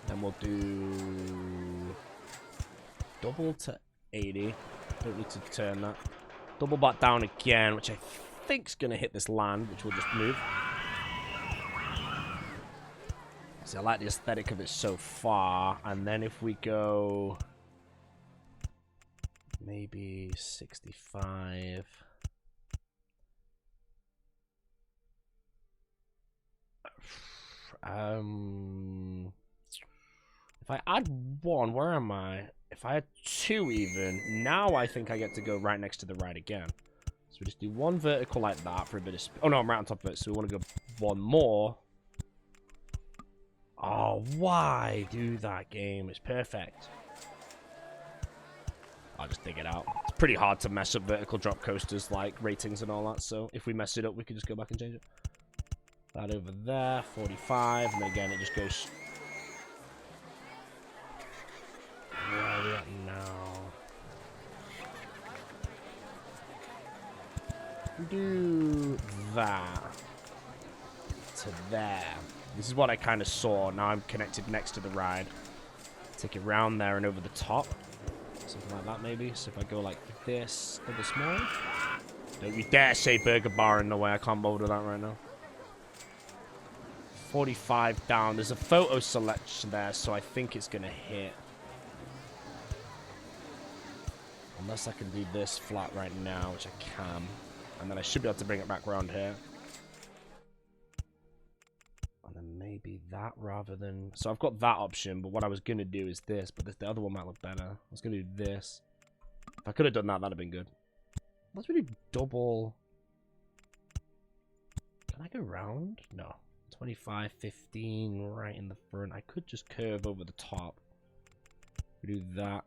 A: Then we'll do double to 80. Don't need to turn that. Double back down again, which I think's going to hit this land, which we'll just move. So I like the aesthetic of it so far. And then if we go maybe 65. If I add 1, where am I? If I had 2 even, now I think I get to go right next to the ride again. So we just do 1 vertical like that for a bit of speed. Oh no, I'm right on top of it, so we want to go 1 more. Oh, why do that game? It's perfect. I'll just dig it out. It's pretty hard to mess up vertical drop coasters like ratings and all that, so if we mess it up, we can just go back and change it. That over there, 45, and again, it just goes... Where are we at now? We do that to there. This is what I kind of saw. Now I'm connected next to the ride. Take it round there and over the top. Something like that, maybe. So if I go like this, a bit small. Don't you dare say burger bar in the way. I can't bother with that right now. 45 down. There's a photo selection there, so I think it's going to hit. Unless I can do this flat right now, which I can. And then I should be able to bring it back around here. And then maybe that rather than... So I've got that option, but what I was going to do is this. But the other one might look better. I was going to do this. If I could have done that, that'd have been good. Let's really double... Can I go round? No. 25, 15, right in the front. I could just curve over the top. We do that.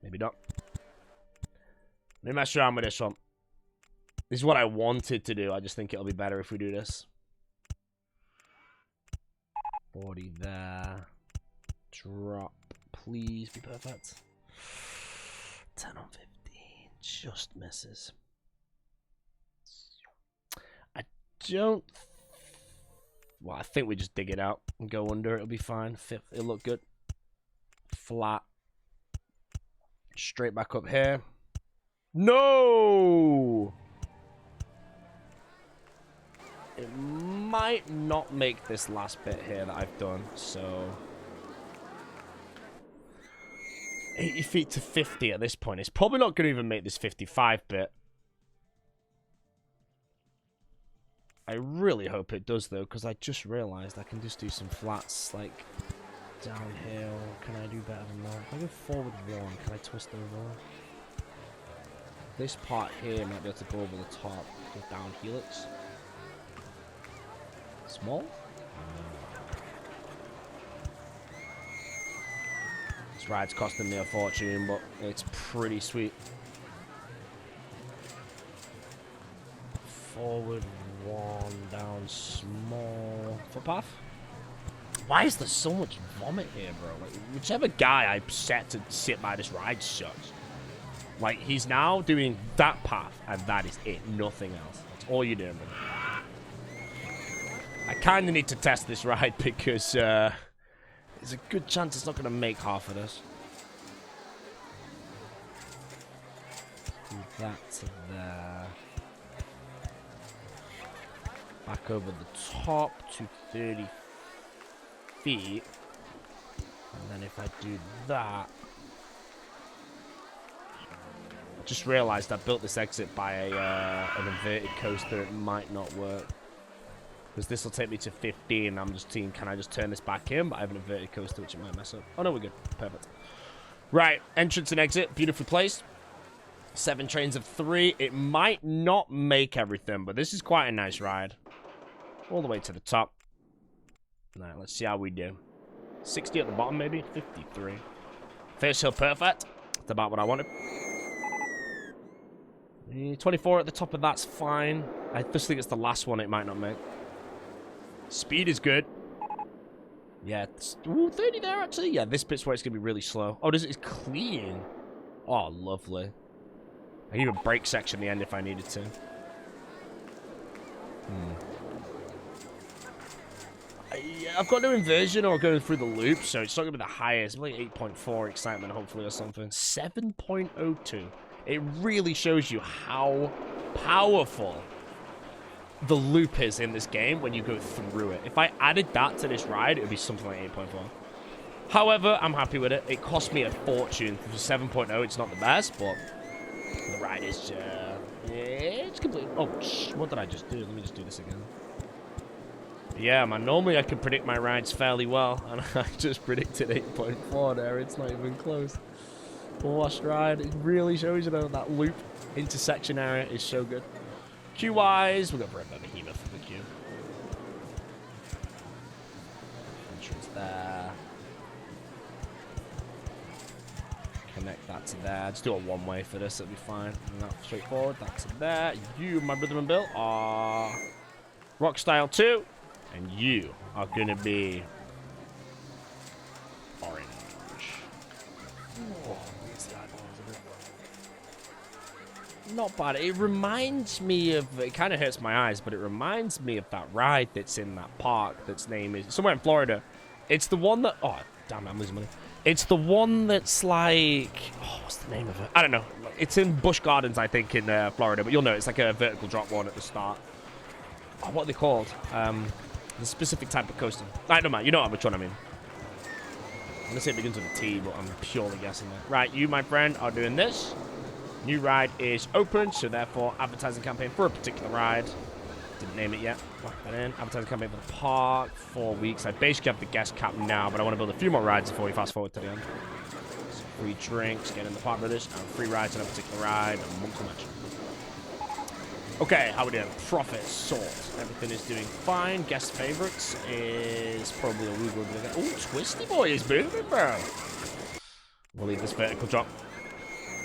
A: Maybe not. Let me mess around with this one. This is what I wanted to do. I just think it'll be better if we do this. 40 there. Drop. Please be perfect. 10 on 15. Just misses. I don't... Well, I think we just dig it out and go under. It'll be fine. It'll look good. Flat. Straight back up here. No! It might not make this last bit here that I've done, so... 80 feet to 50 at this point. It's probably not going to even make this 55 bit. I really hope it does, though, because I just realised I can just do some flats, like, downhill. Can I do better than that? If I go forward 1, can I twist over? This part here might be able to go over the top. Go down helix. Small? This ride's costing me a fortune, but it's pretty sweet. Forward 1, down small. Footpath? Why is there so much vomit here, bro? Like, whichever guy I set to sit by this ride sucks. Like, he's now doing that path, and that is it. Nothing else. That's all you're doing, bro. I kind of need to test this ride because there's a good chance it's not going to make half of this. Do that to there. Back over the top to 30 feet. And then if I do that... I just realised I built this exit by an inverted coaster. It might not work. Because this will take me to 15. I'm just seeing, can I just turn this back in? But I have an inverted coaster, which it might mess up. Oh, no, we're good. Perfect. Right. Entrance and exit. Beautifully placed. 7 trains of 3. It might not make everything, but this is quite a nice ride. All the way to the top. Alright, let's see how we do. 60 at the bottom, maybe? 53. First hill perfect. That's about what I wanted. 24 at the top of that's fine. I just think it's the last one it might not make. Speed is good. Yeah, ooh, 30 there actually. Yeah, this bit's where it's going to be really slow. Oh, it's clean. Oh, lovely. I can even brake section the end if I needed to. I've got no inversion or going through the loop, so it's not going to be the highest. Like 8.4 excitement, hopefully, or something. 7.02. It really shows you how powerful the loop is in this game when you go through it. If I added that to this ride, it would be something like 8.4. However, I'm happy with it. It cost me a fortune. For 7.0, it's not the best, but the ride is it's complete. Oh, what did I just do? Let me just do this again. Yeah, man, normally I can predict my rides fairly well, and I just predicted 8.4 there. It's not even close. Lost ride. It really shows you that loop intersection area is so good. Queue-wise, we'll go for a behemoth for the queue. Entrance there. Connect that to there. Just do a one-way for this, it'll be fine. And that's straightforward. That's there. You, my brother and Bill, are Rock Style 2. And you are going to be orange. Oh, not bad. It reminds me of, it kind of hurts my eyes, but it reminds me of that ride that's in that park that's name is, somewhere in Florida. It's the one that, oh, damn it, I'm losing money. It's the one that's like, oh, what's the name of it? I don't know. It's in Busch Gardens, I think, in Florida, but you'll know it's like a vertical drop one at the start. Oh, what are they called? The specific type of coaster. I don't mind. You know which one I mean. I'm going to say it begins with a T, but I'm purely guessing that. Right, you, my friend, are doing this. New ride is open, so therefore, advertising campaign for a particular ride. Didn't name it yet. Lock that in. Advertising campaign for the park. 4 weeks. I basically have the guest cap now, but I want to build a few more rides before we fast forward to the end. So free drinks, get in the park with us, and free rides on a particular ride, and one convention. Okay, how we doing? Profit, salt. Everything is doing fine. Guest favorites is probably a Google. Oh, Twisty Boy is moving, bro. We'll leave this vertical drop.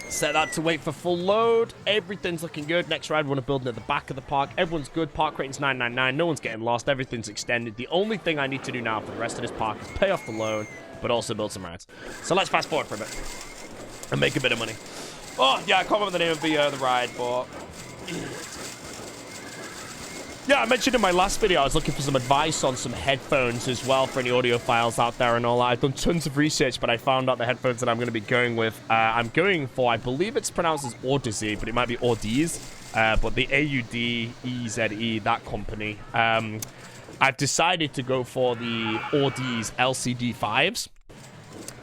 A: Set that to wait for full load. Everything's looking good. Next ride, we want to build near the back of the park. Everyone's good. Park rating's 999. No one's getting lost. Everything's extended. The only thing I need to do now for the rest of this park is pay off the loan, but also build some rides. So let's fast forward for a bit and make a bit of money. Oh, yeah, I can't remember the name of the ride, but... Yeah, I mentioned in my last video I was looking for some advice on some headphones as well for any audiophiles out there and all that. I've done tons of research, but I found out the headphones that I'm going to be going with. I'm going for, I believe it's pronounced as Audizy, but it might be Audize. But the Audize, that company. I've decided to go for the Audize LCD 5s.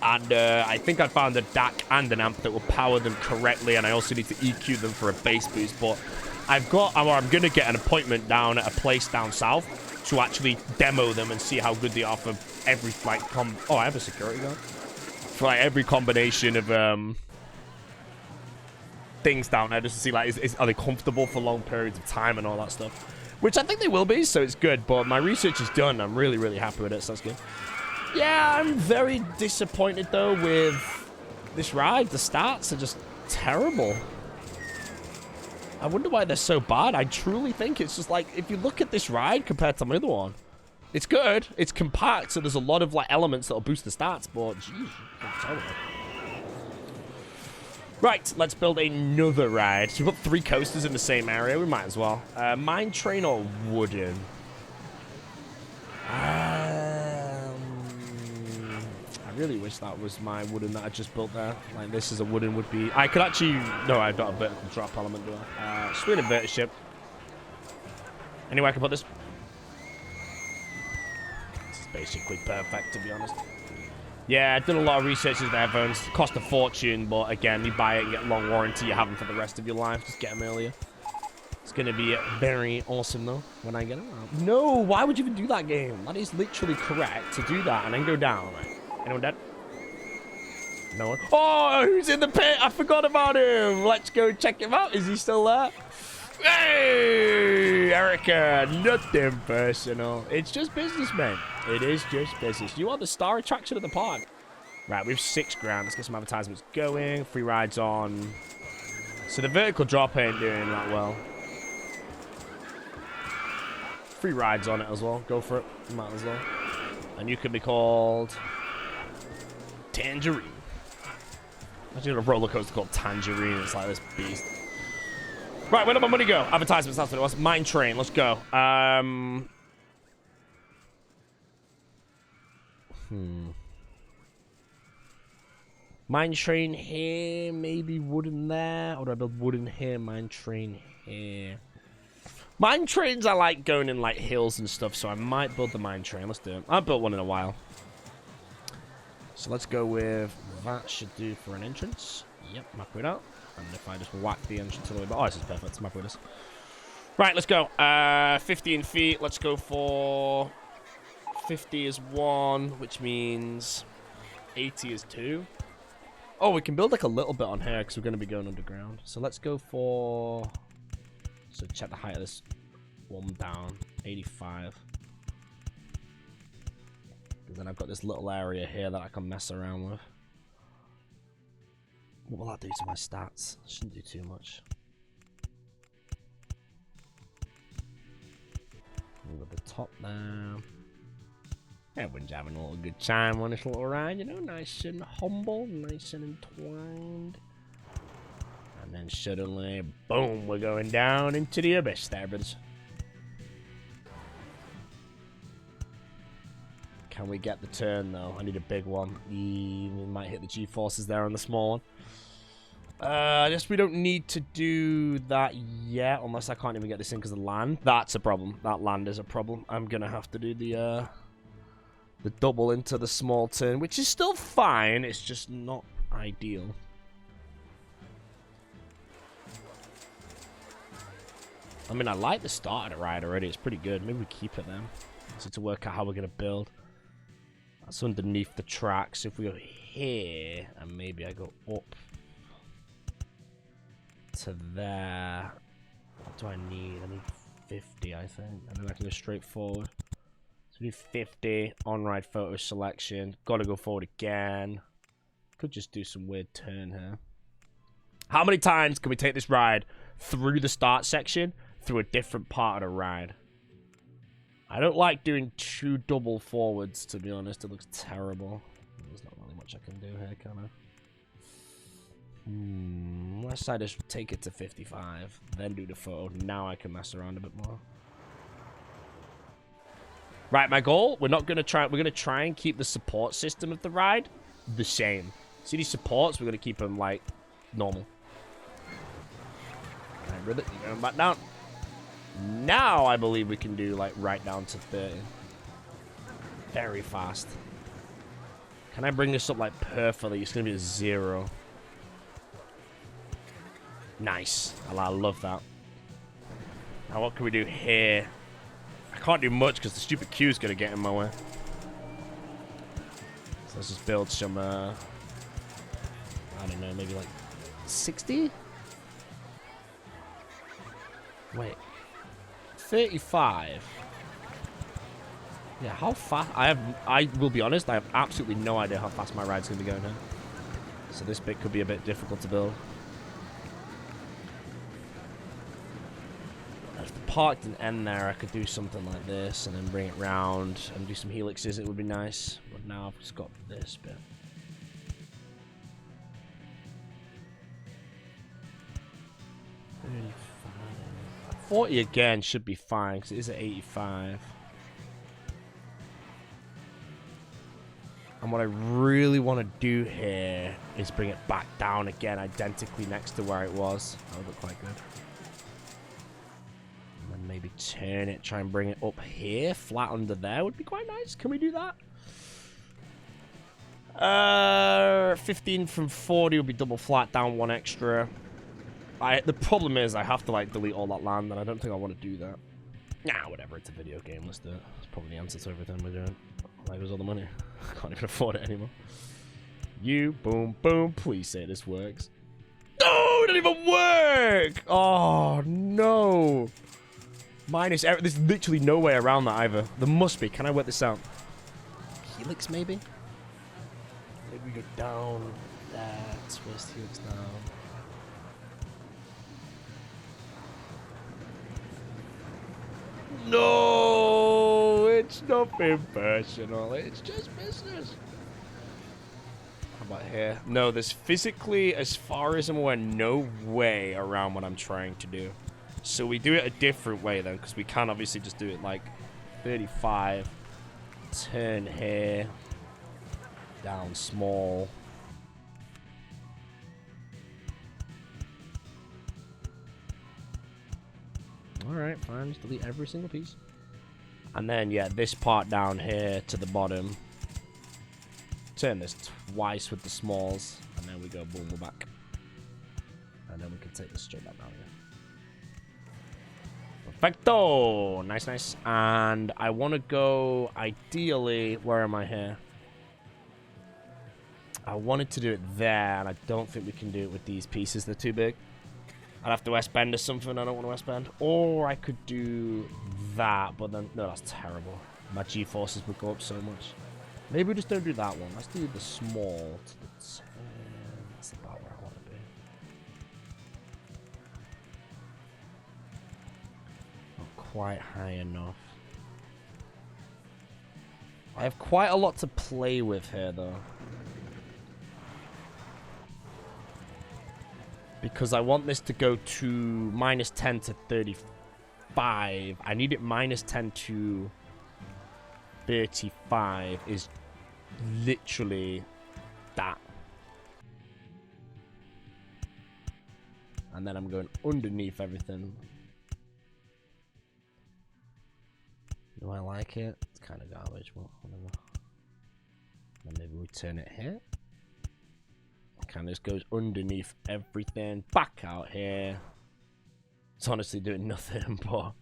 A: And I think I found a DAC and an amp that will power them correctly, and I also need to EQ them for a bass boost. But I'm going to get an appointment down at a place down south to actually demo them and see how good they are for every, like, oh, I have a security guard. For, like, every combination of, things down there, just to see, like, are they comfortable for long periods of time and all that stuff. Which I think they will be, so it's good. But my research is done. I'm really, really happy with it, so that's good. Yeah, I'm very disappointed, though, with this ride. The stats are just terrible. I wonder why they're so bad. I truly think it's just like, if you look at this ride compared to my other one, it's good. It's compact, so there's a lot of like elements that'll boost the stats, but geez, terrible. Right, let's build another ride. So we've got 3 coasters in the same area. We might as well. Mine train or wooden? I really wish that was my wooden that I just built there. Like, this is a wooden would be... I could actually... No, I've got a vertical drop element, do I? Sweet inverted ship. Anywhere I can put this? This is basically perfect, to be honest. Yeah, I've done a lot of research into the headphones. Cost a fortune, but again, you buy it and get a long warranty. You have them for the rest of your life. Just get them earlier. It's going to be very awesome, though, when I get them out. No, why would you even do that game? That is literally correct to do that and then go down, right? Anyone dead? No one? Oh, who's in the pit? I forgot about him. Let's go check him out. Is he still there? Hey, Erica. Nothing personal. It's just business, man. It is just business. You are the star attraction of the park. Right, we have $6 grand. Let's get some advertisements going. Free rides on. So the vertical drop ain't doing that well. Free rides on it as well. Go for it. Might as well. And you could be called... Tangerine. Imagine a roller coaster called Tangerine. It's like this beast. Right, where did my money go? Advertisements, that's what it was. Mine train, let's go. Mine train here, maybe wooden there. Or do I build wooden here, mine train here? Mine trains I like going in like hills and stuff, so I might build the mine train. Let's do it. I haven't built one in a while. So let's go with that should do for an entrance. Yep, map it out. And if I just whack the entrance a little bit. Oh, this is perfect. Map with us. Right, let's go. 15 feet. Let's go for 50 is 1, which means 80 is 2. Oh, we can build like a little bit on here because we're going to be going underground. So let's go for... So check the height of this one down. 85. And then I've got this little area here that I can mess around with. What will that do to my stats? Shouldn't do too much. Move the top down. Everyone's having a little good time on this little ride, you know, nice and humble, nice and entwined. And then suddenly, boom, we're going down into the abyss there, brothers. Can we get the turn, though? I need a big one. We might hit the G-forces there on the small one. I guess we don't need to do that yet, unless I can't even get this in because of the land. That's a problem. That land is a problem. I'm going to have to do the double into the small turn, which is still fine. It's just not ideal. I mean, I like the start of the ride already. It's pretty good. Maybe we keep it then. So to work out how we're going to build. That's underneath the tracks. If we go here, and maybe I go up to there. What do I need? I need 50, I think. And then I can go straight forward. So we need 50. On-ride photo selection. Gotta go forward again. Could just do some weird turn here. How many times can we take this ride through the start section, through a different part of the ride? I don't like doing 2 double forwards, to be honest. It looks terrible. There's not really much I can do here, can I? Unless I just take it to 55, then do the photo. Now I can mess around a bit more. Right, my goal, we're gonna try and keep the support system of the ride the same. See these supports, we're gonna keep them like normal. Alright, brother, you're going back down. Now I believe we can do like right down to 30. Very fast. Can I bring this up like perfectly? It's gonna be a 0. Nice. I love that. Now what can we do here? I can't do much because the stupid queue is gonna get in my way. So let's just build some I don't know, maybe like 60? Wait. 35. Yeah, how fast? I will be honest, I have absolutely no idea how fast my ride's gonna be going here. So this bit could be a bit difficult to build. If the park didn't end there, I could do something like this and then bring it round and do some helixes. It would be nice. But now I've just got this bit. $35. 40 again should be fine because it is at 85. And what I really want to do here is bring it back down again, identically next to where it was. That would look quite good. And then maybe turn it, try and bring it up here, flat under there would be quite nice. Can we do that? 15 from 40 would be double flat, down 1 extra. The problem is I have to like delete all that land, and I don't think I want to do that. Nah, whatever. It's a video game. Let's do it. It's probably the answer to everything we're doing. Like, there's all the money. I can't even afford it anymore. You, boom, boom. Please say this works. No, it didn't even work. Oh no. Minus. There's literally no way around that either. There must be. Can I work this out? Helix, maybe. Maybe we go down there. Twist helix down. No, it's nothing personal. It's just business. How about here? No, there's physically, as far as I'm aware, no way around what I'm trying to do. So we do it a different way then, because we can obviously just do it like 35. Turn here. Down small. Alright, fine. Just delete every single piece. And then, yeah, this part down here to the bottom. Turn this twice with the smalls. And then we go, boom, we're back. And then we can take this straight back down here. Perfecto! Nice, nice. And I want to go, ideally, where am I here? I wanted to do it there, and I don't think we can do it with these pieces. They're too big. I'd have to S-bend or something. I don't want to S-bend. Or I could do that, but then... No, that's terrible. My G-forces would go up so much. Maybe we just don't do that one. Let's do the small to the top. That's about where I want to be. Not quite high enough. I have quite a lot to play with here, though. Because I want this to go to minus 10 to 35. I need it minus 10 to 35 is literally that. And then I'm going underneath everything. Do I like it? It's kind of garbage, but whatever. Then maybe we turn it here. Kind of just goes underneath everything. Back out here. It's honestly doing nothing, but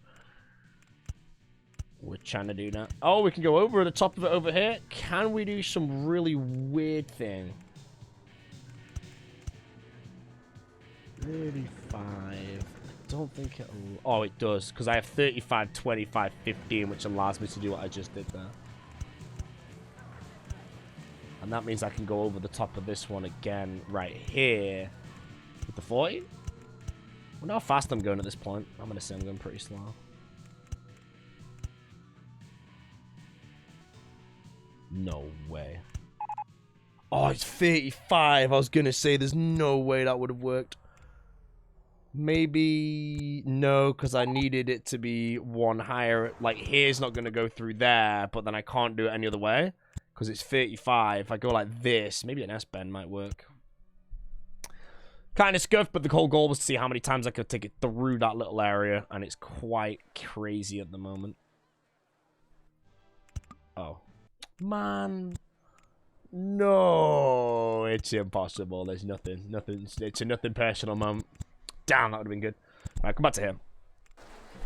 A: we're trying to do that. Oh, we can go over the top of it over here. Can we do some really weird thing? 35. I don't think it'll... Oh, it does, because I have 35, 25, 15, which allows me to do what I just did there. And that means I can go over the top of this one again right here with the 40. I wonder how fast I'm going at this point. I'm going to say I'm going pretty slow. No way. Oh, it's 35. I was going to say there's no way that would have worked. Maybe no, because I needed it to be one higher. Like, here's not going to go through there, but then I can't do it any other way. Because it's 35. If I go like this, maybe an S-bend might work. Kind of scuffed, but the whole goal was to see how many times I could take it through that little area. And it's quite crazy at the moment. Oh. Man. No. It's impossible. There's nothing. It's a nothing personal moment. Damn, that would have been good. Alright, come back to here.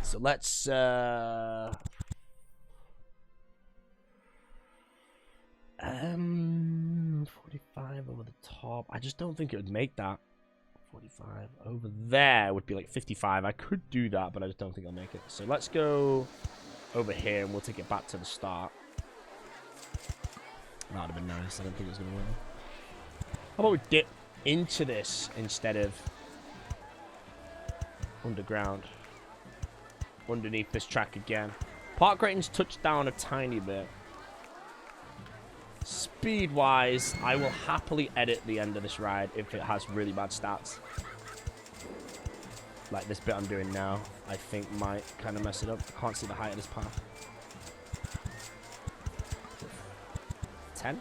A: So let's... 45 over the top. I just don't think it would make that. 45 over there would be like 55. I could do that, but I just don't think I'll make it. So let's go over here and we'll take it back to the start. That would have been nice. I don't think it was going to win. How about we dip into this instead of underground? Underneath this track again. Park ratings touched down a tiny bit. Speed-wise, I will happily edit the end of this ride if it has really bad stats. Like this bit I'm doing now, I think might kind of mess it up. Can't see the height of this path. 10?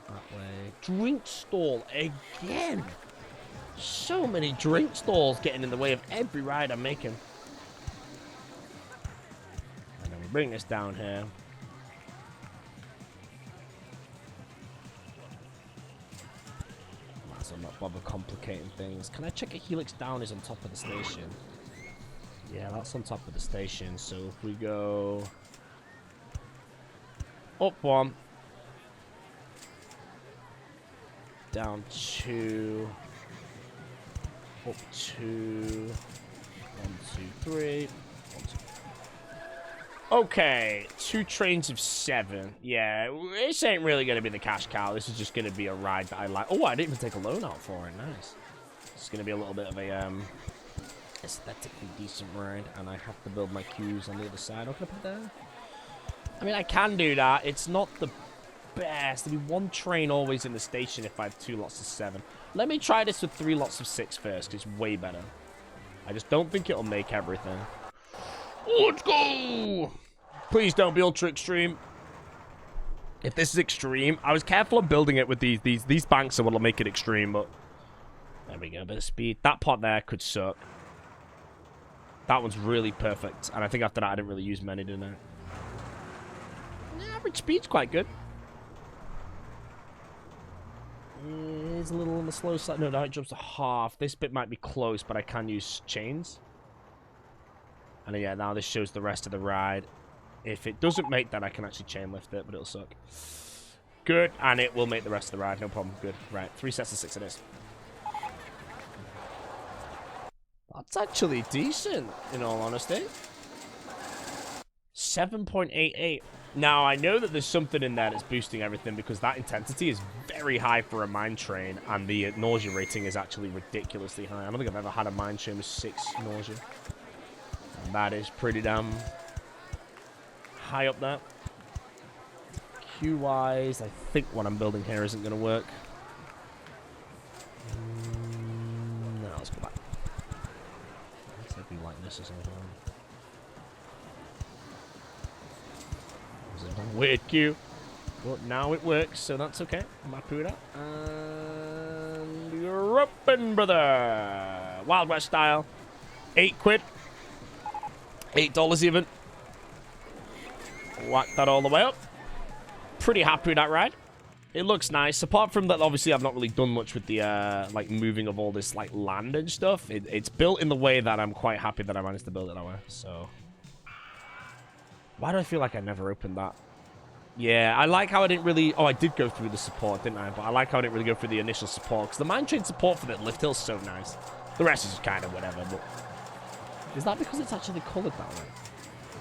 A: That way. Drink stall again! So many drink stalls getting in the way of every ride I'm making. Bring this down here. Might as well not bother complicating things. Can I check a helix down is on top of the station? Yeah, that's on top of the station. So if we go up one, down two, up two, 1, 2, 3. Okay, 2 trains of 7. Yeah, this ain't really going to be the cash cow. This is just going to be a ride that I like. Oh, I didn't even take a loan out for it. Nice. It's going to be a little bit of a aesthetically decent ride. And I have to build my queues on the other side. I'm going to put it there. I mean, I can do that. It's not the best. There'll be one train always in the station if I have 2 lots of 7. Let me try this with 3 lots of 6 first, because it's way better. I just don't think it'll make everything. Let's go! Please don't be ultra extreme. If this is extreme, I was careful of building it with these banks are what'll make it extreme, but there we go, a bit of speed. That pot there could suck. That one's really perfect, and I think after that I didn't really use many, didn't I? The average speed's quite good. It's a little on the slow side. No, now it jumps to half. This bit might be close, but I can use chains. And yeah, now this shows the rest of the ride. If it doesn't make that, I can actually chain lift it, but it'll suck. Good, and it will make the rest of the ride. No problem. Good. Right, 3 sets of 6 it is. That's actually decent, in all honesty. 7.88. Now, I know that there's something in there that's boosting everything because that intensity is very high for a mine train, and the nausea rating is actually ridiculously high. I don't think I've ever had a mine train with 6 nausea. And that is pretty damn high up there. Q-wise, I think what I'm building here isn't going to work. No, let's go back. Let's hope we like this or something. This is a weird Q. But now it works, so that's okay. I'm happy with that. And you're open, brother. Wild West style. 8 quid. $8 even. Whack that all the way up. Pretty happy with that ride. It looks nice. Apart from that, obviously, I've not really done much with the, like, moving of all this, like, land and stuff. It's built in the way that I'm quite happy that I managed to build it that way, so. Why do I feel like I never opened that? Yeah, I like how I didn't really... Oh, I did go through the support, didn't I? But I like how I didn't really go through the initial support, because the mine train support for that lift hill's so nice. The rest is just kind of whatever, but... Is that because it's actually colored that way?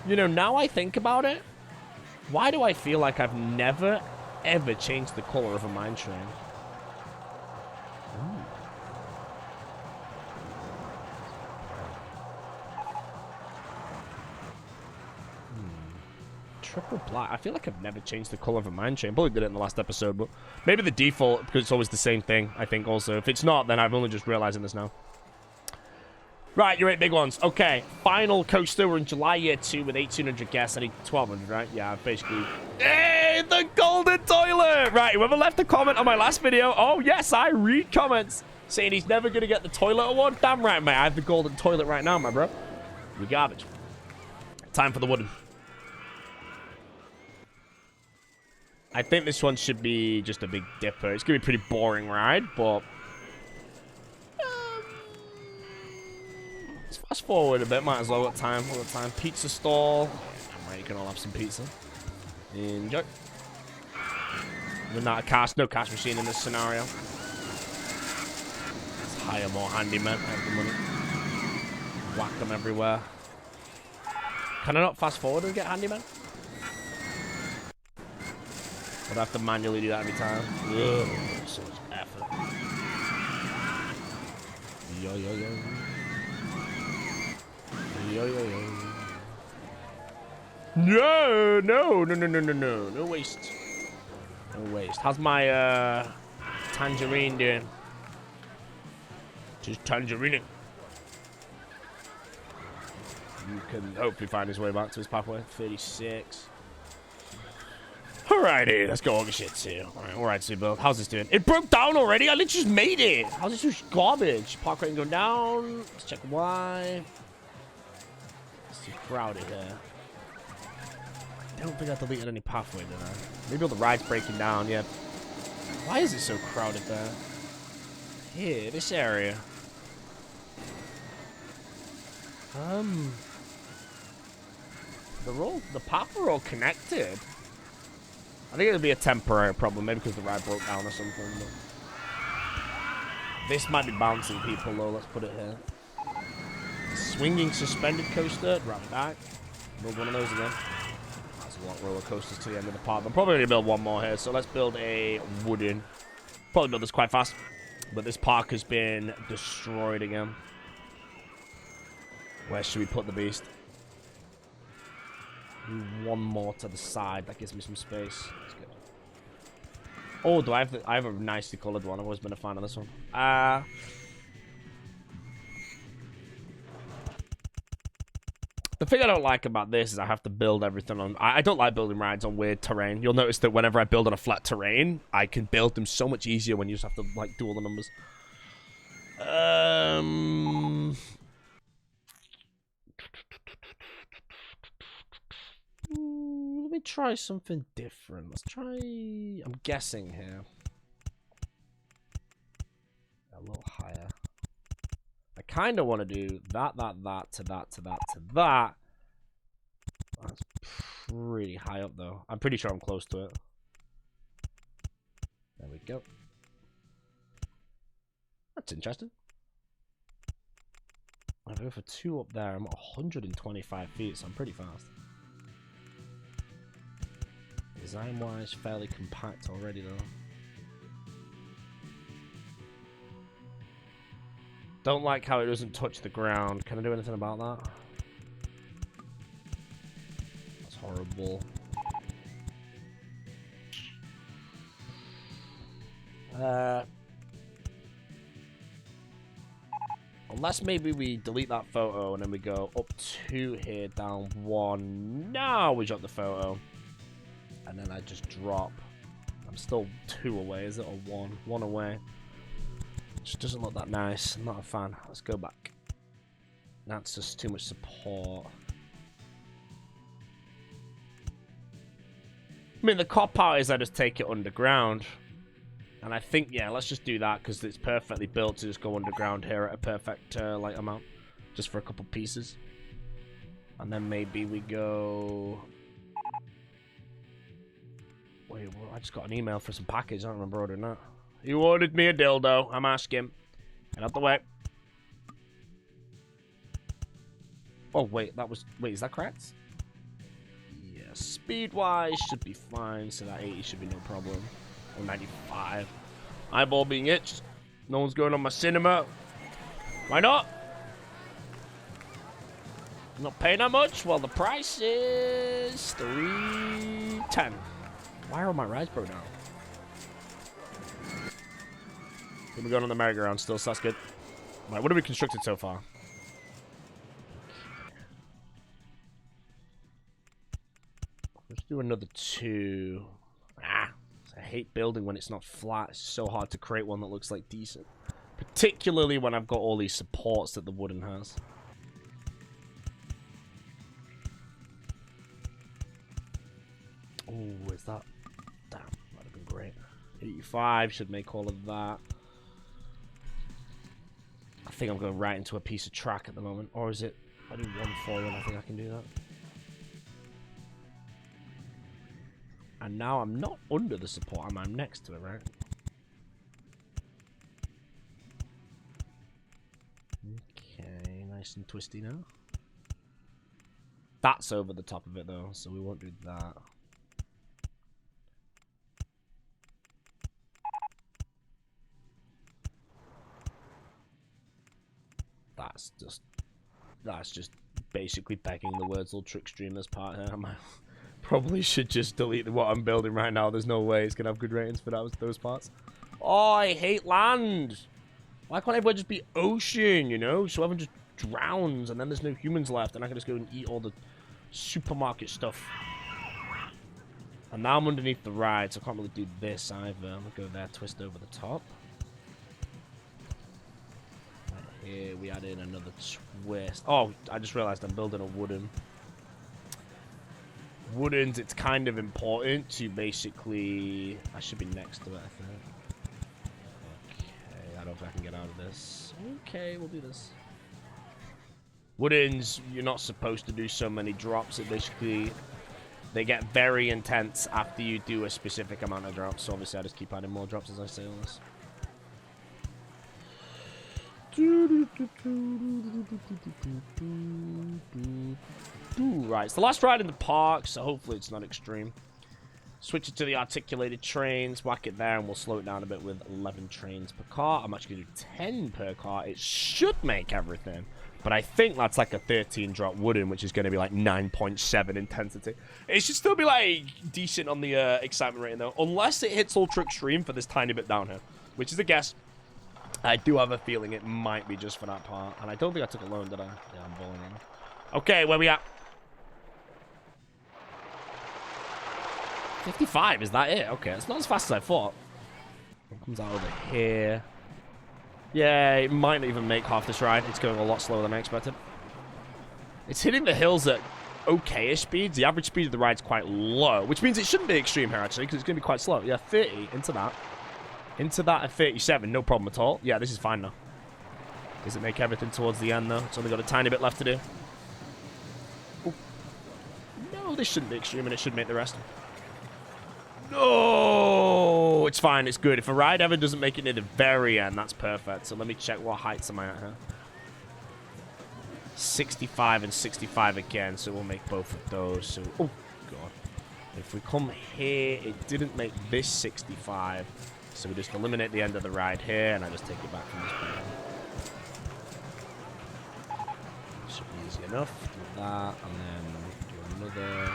A: You know, now I think about it, why do I feel like I've never, ever changed the color of a mine train? Ooh. Triple black. I feel like I've never changed the color of a mine train. Probably did it in the last episode, but maybe the default, because it's always the same thing, I think also. If it's not, then I'm only just realizing this now. Right, your 8 big ones. Okay, final coaster. We're in July year 2 with 1,800 guests. I need 1,200, right? Yeah, basically. Hey, the golden toilet! Right, whoever left a comment on my last video. Oh, yes, I read comments saying he's never going to get the toilet award. Damn right, mate. I have the golden toilet right now, my bro. We garbage. Time for the wooden. I think this one should be just a big dipper. It's going to be a pretty boring ride, but... let's fast forward a bit. Might as well. What time? What time? Pizza stall. I'm right. You can all have some pizza. Enjoy. We're not a cash. No cash machine in this scenario. Let's hire more handymen. Have the money. Whack them everywhere. Can I not fast forward and get handymen? Would I have to manually do that every time? Ugh, so much effort. Yo, yo, yo. Yo, yo, yo. No, no, no, no, no, no, no. No waste. No waste. How's my, tangerine doing? Just tangerining. You can hopefully find his way back to his pathway. 36. Alrighty, let's go over shit too. Alright, Seabuild. How's this doing? It broke down already? I literally just made it. How's this just garbage? Park rate can go down. Let's check why. It's too crowded here. I don't think I deleted any pathway, did I? Maybe all the ride's breaking down, yeah. Why is it so crowded there? Here, this area. The paths are all connected. I think it'll be a temporary problem, maybe because the ride broke down or something. But this might be bouncing people, though. Let's put it here. Swinging suspended coaster. Right back. Build one of those again. That's a lot of roller coasters to the end of the park. I'm probably going to build one more here, so let's build a wooden. Probably build this quite fast. But this park has been destroyed again. Where should we put the beast? Do one more to the side. That gives me some space. That's good. Oh, do I have I have a nicely colored one. I've always been a fan of this one. The thing I don't like about this is I have to build everything on... I don't like building rides on weird terrain. You'll notice that whenever I build on a flat terrain, I can build them so much easier when you just have to, like, do all the numbers. Let me try something different. Let's try... I'm guessing here. A little higher. I kind of want to do that, to that. That's pretty high up, though. I'm pretty sure I'm close to it. There we go. That's interesting. If I go for 2 up there, I'm at 125 feet, so I'm pretty fast. Design-wise, fairly compact already, though. Don't like how it doesn't touch the ground. Can I do anything about that? That's horrible. Unless maybe we delete that photo and then we go up 2 here, down 1. No, we drop the photo. And then I just drop. I'm still 2 away, is it? Or 1? 1 away. Just doesn't look that nice. I'm not a fan. Let's go back. That's just too much support. I mean, the cop out is I just take it underground. And I think, yeah, let's just do that because it's perfectly built to just go underground here at a perfect light amount. Just for a couple pieces. And then maybe we go... Wait, well, I just got an email for some package. I don't remember ordering that. You ordered me a dildo. I'm asking. Get out the way. Oh, wait, that was... Wait, is that correct? Yeah, speed-wise should be fine. So that 80 should be no problem. Or 95. Eyeball being itched. No one's going on my cinema. Why not? I'm not paying that much. Well, the price is $310. Why are all my rides broke down? We're going on the merry-go-round still, so that's good. Right, what have we constructed so far? Let's do another 2. I hate building when it's not flat. It's so hard to create one that looks like decent. Particularly when I've got all these supports that the wooden has. Oh, is that... Damn, that'd have been great. 85 should make all of that. I think I'm going right into a piece of track at the moment. Or is it... I do 140 and I think I can do that. And now I'm not under the support, I'm next to it, right? Okay, nice and twisty now. That's over the top of it though, so we won't do that. That's just basically begging the words little trick stream this part here. Probably should just delete what I'm building right now. There's no way it's gonna have good ratings for those parts. Oh, I hate land. Why can't everyone just be ocean, you know? So everyone just drowns and then there's no humans left and I can just go and eat all the supermarket stuff. And now I'm underneath the ride, so I can't really do this either. I'm gonna go there, twist over the top. Right here, we add in another twist. Oh, I just realized I'm building a wooden. Woodens, it's kind of important to basically... I should be next to it, I think. Okay, I don't know if I can get out of this. Okay, we'll do this. Woodens, you're not supposed to do so many drops. It basically... They get very intense after you do a specific amount of drops. So obviously I just keep adding more drops as I say on this. Right, it's the last ride in the park, so hopefully it's not extreme. Switch it to the articulated trains, whack it there, and we'll slow it down a bit with 11 trains per car. I'm actually going to do 10 per car. It should make everything But I think that's like a 13 drop wooden, which is going to be like 9.7 intensity. It should still be like decent on the excitement rating though, unless it hits ultra extreme for this tiny bit down here, which is a guess. I do have a feeling it might be just for that part, and I don't think I took a loan, did I? Yeah, I'm balling in. Okay, where we at? 55, is that it? Okay, it's not as fast as I thought. It comes out over here. Yeah, it might not even make half this ride. It's going a lot slower than I expected. It's hitting the hills at okay-ish speeds. The average speed of the ride's quite low, which means it shouldn't be extreme here, actually, because it's going to be quite slow. Yeah, 30 into that. Into that at 37, no problem at all. Yeah, this is fine now. Does it make everything towards the end, though? It's only got a tiny bit left to do. Ooh. No, this shouldn't be extreme, and it should make the rest. No, it's fine. It's good. If a ride ever doesn't make it near the very end, that's perfect. So let me check what heights am I at here. 65 and 65 again, so we'll make both of those. So, oh, God. If we come here, it didn't make this 65. So we just eliminate the end of the ride here, and I just take it back from this point. Should be easy enough. Do that, and then do another.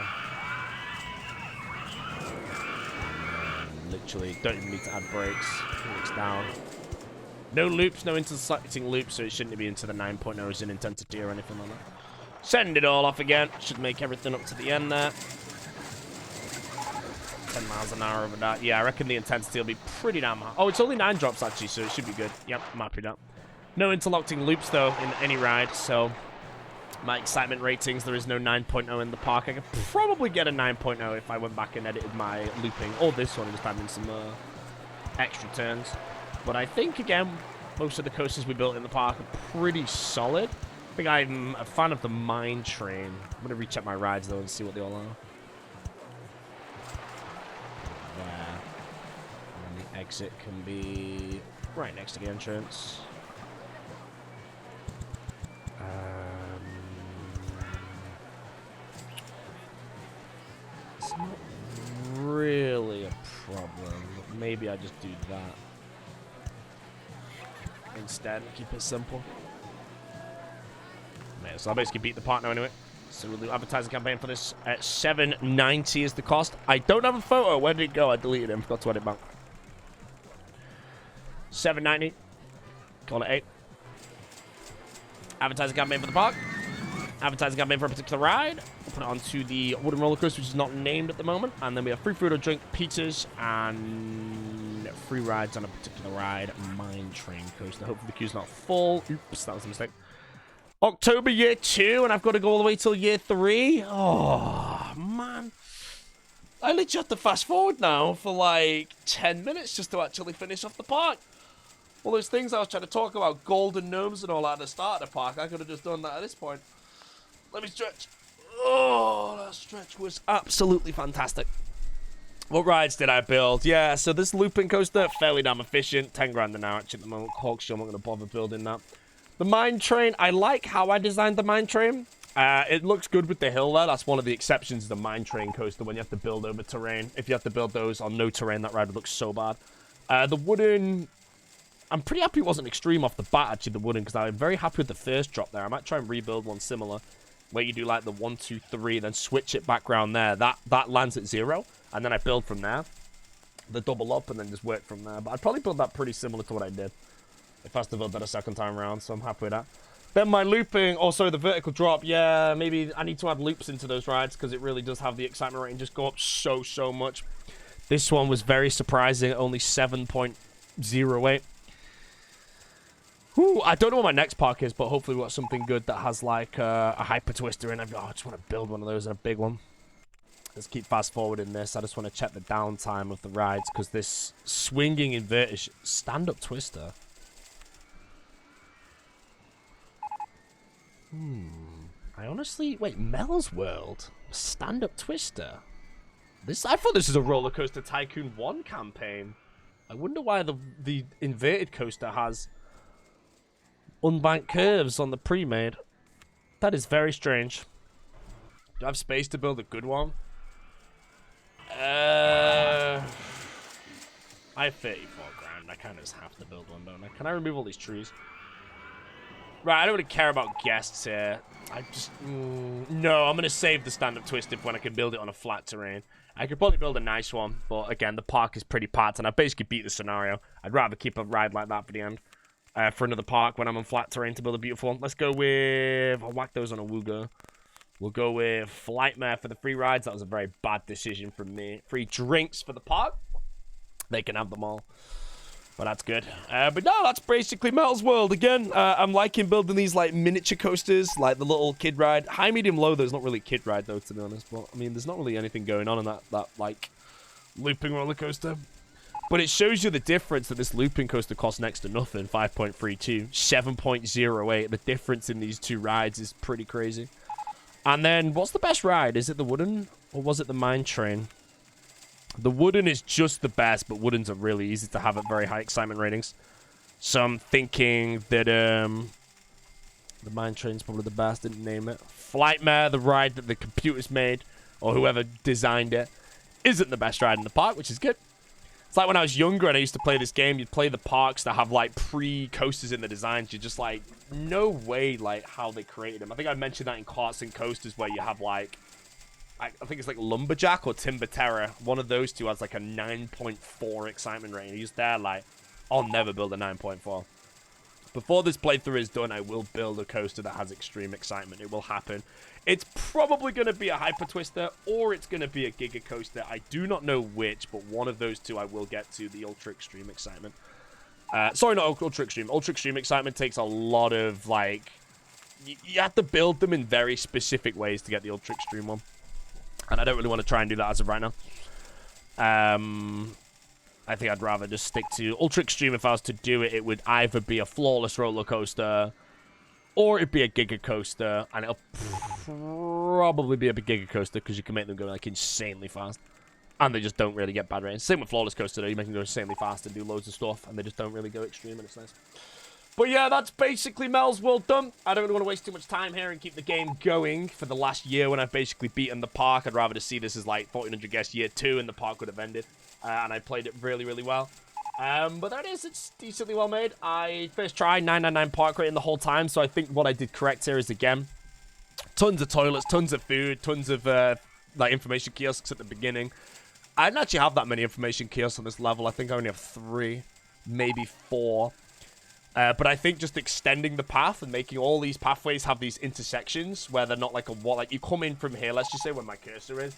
A: Literally, don't even need to add brakes. Brakes down. No loops, no intersecting loops, so it shouldn't be into the 9.0s in intensity or anything like that. Send it all off again. Should make everything up to the end there. 10 miles an hour over that. Yeah, I reckon the intensity will be pretty damn high. Oh, it's only 9 drops, actually, so it should be good. Yep, I'm happy with that. No interlocking loops, though, in any ride, so my excitement ratings, there is no 9.0 in the park. I could probably get a 9.0 if I went back and edited my looping, or this one, just adding some extra turns. But I think, again, most of the coasters we built in the park are pretty solid. I think I'm a fan of the mine train. I'm going to recheck my rides, though, and see what they all are. There. And the exit can be right next to the entrance. It's not really a problem. Maybe I just do that instead and keep it simple. Yeah, so I'll basically beat the partner anyway. So we'll do advertising campaign for this at $7.90 is the cost. I don't have a photo. Where did it go? I deleted it. Forgot to add it back. $7.90. Call it 8. Advertising campaign for the park. Advertising campaign for a particular ride. We'll put it onto the wooden roller coaster, which is not named at the moment. And then we have free food or drink, pizzas, and free rides on a particular ride. Mine train coaster. Hopefully the queue's not full. Oops, that was a mistake. October year 2, and I've got to go all the way till year 3. Oh, man. I literally have to fast forward now for like 10 minutes just to actually finish off the park. All those things I was trying to talk about, golden gnomes and all that at the start of the park, I could have just done that at this point. Let me stretch. Oh, that stretch was absolutely fantastic. What rides did I build? Yeah, so this Lupine Coaster, fairly damn efficient. 10 grand an hour actually at the moment. Hawkshaw, I'm not going to bother building that. The mine train, I like how I designed the mine train. It looks good with the hill there. That's one of the exceptions to the mine train coaster when you have to build over terrain. If you have to build those on no terrain, that ride looks so bad. The wooden, I'm pretty happy it wasn't extreme off the bat, actually, the wooden, because I'm very happy with the first drop there. I might try and rebuild one similar, where you do like the 1, 2, 3, then switch it back around there. That lands at 0, and then I build from there. The double up, and then just work from there. But I'd probably build that pretty similar to what I did if I was to build that a second time around, so I'm happy with that. Then my looping, also the vertical drop, yeah, maybe I need to add loops into those rides because it really does have the excitement rating just go up so much. This one was very surprising, only 7.08. Whew, I don't know what my next park is, but hopefully we've got something good that has like a hyper twister in it. Oh, I just want to build one of those and a big one. Let's keep fast forwarding this. I just want to check the downtime of the rides because this swinging inverted stand-up twister. I honestly... Wait, Mel's World? Stand-up twister? I thought this was a RollerCoaster Tycoon 1 campaign. I wonder why the inverted coaster has unbanked curves on the pre-made. That is very strange. Do I have space to build a good one? I have 34 grand. I kind of just have to build one, don't I? Can I remove all these trees? Right, I don't really care about guests here. I just... no, I'm going to save the stand-up twisted when I can build it on a flat terrain. I could probably build a nice one, but again, the park is pretty packed, and I basically beat the scenario. I'd rather keep a ride like that for the end. For another park when I'm on flat terrain to build a beautiful one. Let's go with... I'll whack those on a Wooga. We'll go with Flightmare for the free rides. That was a very bad decision from me. Free drinks for the park. They can have them all. But that's good. But no, that's basically Metal's World. Again, I'm liking building these, like, miniature coasters, like the little kid ride. High, medium, low, there's not really a kid ride, though, to be honest. But, I mean, there's not really anything going on in that like, looping roller coaster. But it shows you the difference that this looping coaster costs next to nothing. 5.32, 7.08. The difference in these two rides is pretty crazy. And then, what's the best ride? Is it the wooden, or was it the mine train? The wooden is just the best, but woodens are really easy to have at very high excitement ratings. So I'm thinking that the mine train's probably the best. Didn't name it. Flightmare, the ride that the computers made, or whoever designed it, isn't the best ride in the park, which is good. It's like when I was younger and I used to play this game, you'd play the parks that have, like, pre-coasters in the designs. You're just like, no way, like, how they created them. I think I mentioned that in Carts and Coasters where you have, like, I think it's like Lumberjack or Timber Terror. One of those two has, like, a 9.4 excitement rating. You're just there, like, I'll never build a 9.4. Before this playthrough is done, I will build a coaster that has extreme excitement. It will happen. It's probably going to be a Hyper Twister, or it's going to be a Giga Coaster. I do not know which, but one of those two I will get to, the Ultra Extreme Excitement. Sorry, not Ultra Extreme. Ultra Extreme Excitement takes a lot of, like... You have to build them in very specific ways to get the Ultra Extreme one. And I don't really want to try and do that as of right now. I think I'd rather just stick to Ultra Extreme. If I was to do it, it would either be a flawless roller coaster, or it'd be a Giga Coaster, and it'll probably be a big Giga Coaster because you can make them go, like, insanely fast. And they just don't really get bad ratings. Same with Flawless Coaster, though. You make them go insanely fast and do loads of stuff, and they just don't really go extreme, and it's nice. But yeah, that's basically Mel's World done. I don't really want to waste too much time here and keep the game going for the last year when I've basically beaten the park. I'd rather just see this as, like, 1400 guest year 2, and the park would have ended. And I played it really, really well. But there it is. It's decently well made. I first tried 999 park rating the whole time, so I think what I did correct here is, again, tons of toilets, tons of food, tons of, like, information kiosks at the beginning. I didn't actually have that many information kiosks on this level. I think I only have 3, maybe 4. But I think just extending the path and making all these pathways have these intersections where they're not like a wall. Like, you come in from here, let's just say where my cursor is,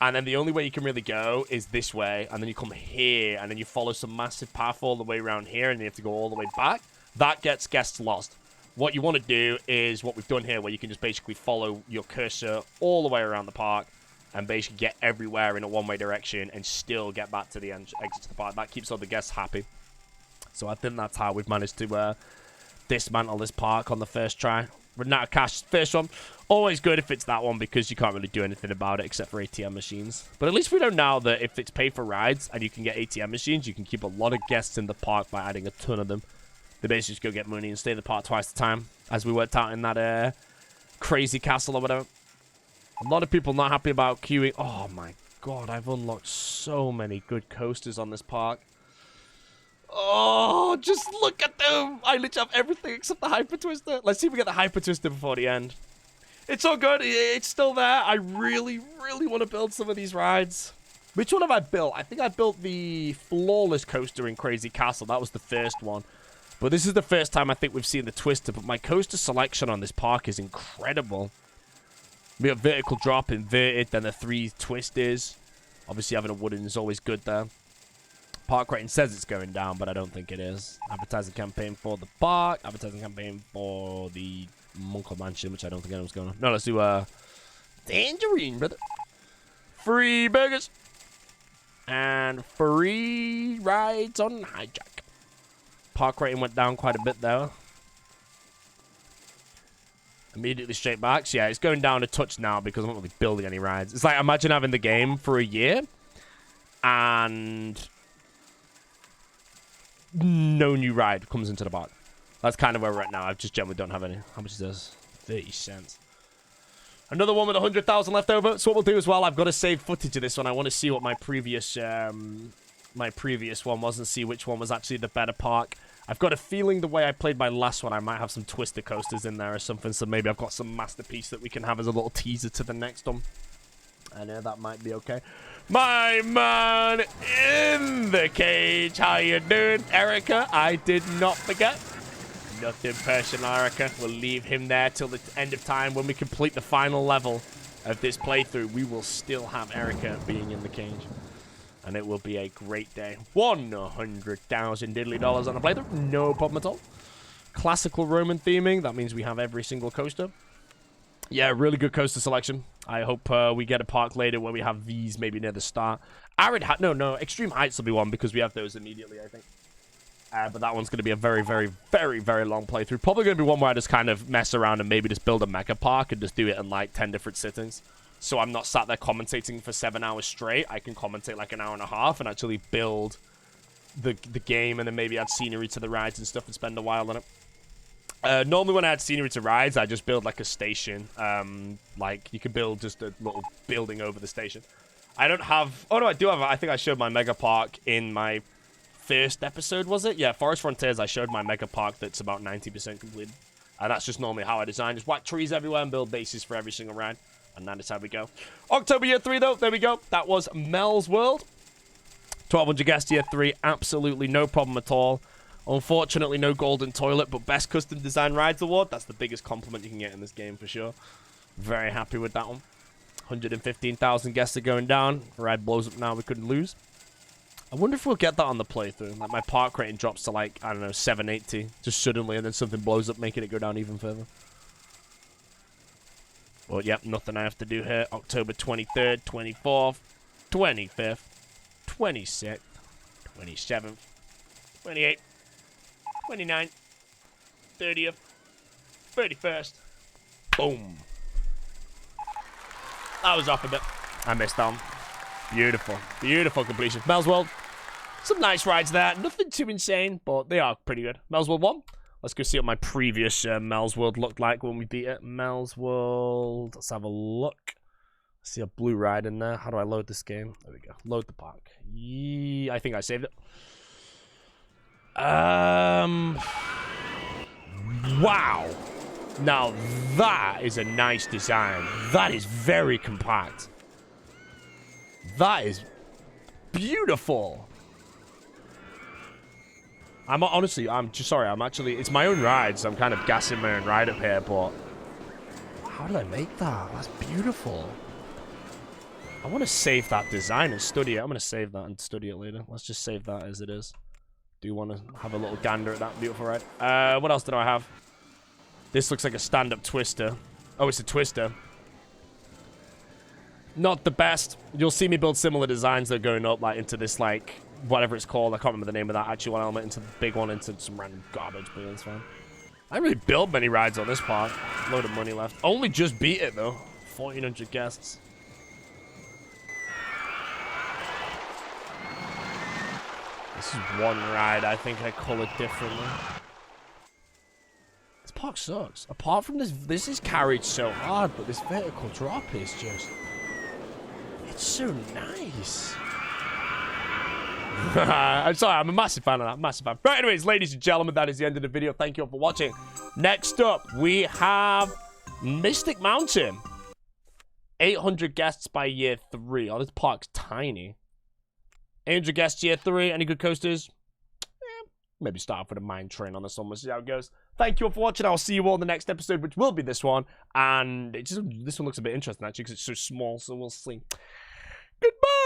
A: and then the only way you can really go is this way, and then you come here, and then you follow some massive path all the way around here, and you have to go all the way back. That gets guests lost. What you want to do is what we've done here, where you can just basically follow your cursor all the way around the park, and basically get everywhere in a one-way direction, and still get back to the exit to the park. That keeps all the guests happy. So I think that's how we've managed to dismantle this park on the first try. Running out of cash, first one. Always good if it's that one, because you can't really do anything about it except for ATM machines. But at least we know now that if it's pay for rides and you can get ATM machines, you can keep a lot of guests in the park by adding a ton of them. They basically just go get money and stay in the park twice the time, as we worked out in that crazy castle or whatever. A lot of people not happy about queuing. Oh my god, I've unlocked so many good coasters on this park. Oh, just look at them. I literally have everything except the Hyper Twister. Let's see if we get the Hyper Twister before the end. It's all good. It's still there. I really, really want to build some of these rides. Which one have I built? I think I built the Flawless Coaster in Crazy Castle. That was the first one. But this is the first time I think we've seen the Twister. But my coaster selection on this park is incredible. We got Vertical Drop, Inverted, then the 3 Twisters. Obviously, having a wooden is always good there. Park rating says it's going down, but I don't think it is. Advertising campaign for the park. Advertising campaign for the Monko Mansion, which I don't think anyone's going on. No, let's do Tangerine, brother. Free burgers. And free rides on Hijack. Park rating went down quite a bit, though. Immediately straight back. So, yeah, it's going down a touch now because I'm not really building any rides. It's like, imagine having the game for a year and no new ride comes into the park. That's kind of where we're at now. I just generally don't have any. How much is this? 30 cents. Another one with 100,000 left over. So what we'll do as well, I've got to save footage of this one. I want to see what my previous one was and see which one was actually the better park. I've got a feeling the way I played my last one, I might have some twister coasters in there or something. So maybe I've got some masterpiece that we can have as a little teaser to the next one. I know that might be okay. My man in the cage. How you doing, Erica? I did not forget. Nothing personal, Erica. We'll leave him there till the end of time. When we complete the final level of this playthrough, we will still have Erica being in the cage. And it will be a great day. 100,000 diddly dollars on a playthrough. No problem at all. Classical Roman theming. That means we have every single coaster. Yeah, really good coaster selection. I hope we get a park later where we have these maybe near the start. Arid Heights. No. Extreme Heights will be one because we have those immediately, I think. But that one's going to be a very, very, very, very long playthrough. Probably going to be one where I just kind of mess around and maybe just build a mega park and just do it in like 10 different sittings. So I'm not sat there commentating for 7 hours straight. I can commentate like an hour and a half and actually build the game and then maybe add scenery to the rides and stuff and spend a while on it. Normally when I add scenery to rides, I just build like a station. Like you can build just a little building over the station. I don't have... Oh no, I do have... I think I showed my mega park in my first episode, was it? Yeah, Forest Frontiers, I showed my mega park that's about 90% completed. And that's just normally how I design. Just whack trees everywhere and build bases for every single ride. And that is how we go. October year 3, though. There we go. That was Mel's World. 1,200 guests year 3. Absolutely no problem at all. Unfortunately, no golden toilet, but best custom design rides award. That's the biggest compliment you can get in this game for sure. Very happy with that one. 115,000 guests are going down. Ride blows up now. We couldn't lose. I wonder if we'll get that on the playthrough. Like my park rating drops to like, I don't know, 780. Just suddenly, and then something blows up, making it go down even further. Well, yep, nothing I have to do here. October 23rd, 24th, 25th, 26th, 27th, 28th, 29th, 30th, 31st. Boom. That was off a bit. I missed that one. Beautiful. Beautiful completion. Mel's World. Some nice rides there. Nothing too insane, but they are pretty good. Mel's World 1. Let's go see what my previous Mel's World looked like when we beat it. Mel's World. Let's have a look. See a blue ride in there. How do I load this game? There we go. Load the park. I think I saved it. Wow. Now that is a nice design. That is very compact. That is beautiful. I'm just sorry. It's my own ride, so I'm kind of gassing my own ride up here, but how did I make that? That's beautiful. I want to save that design and study it. I'm going to save that and study it later. Let's just save that as it is. Do want to have a little gander at that beautiful ride. What else did I have? This looks like a stand-up twister. Oh, it's a twister. Not the best. You'll see me build similar designs that are going up like into this, like, whatever it's called. I can't remember the name of that actual one element. Into the big one, into some random garbage, but it's fine. I didn't really build many rides on this park. Load of money left. Only just beat it, though. 1,400 guests. This is one ride I think I colored differently. This park sucks. Apart from this is carried so hard, but this vertical drop is just... It's so nice. I'm sorry, I'm a massive fan of that. Massive fan. Right, anyways, ladies and gentlemen, that is the end of the video. Thank you all for watching. Next up, we have Mystic Mountain. 800 guests by year 3. Oh, this park's tiny. 800 guests year 3. Any good coasters? Maybe start off with a mine train on this one. We'll see how it goes. Thank you all for watching. I'll see you all in the next episode, which will be this one. And this one looks a bit interesting, actually, because it's so small, so we'll see. Goodbye!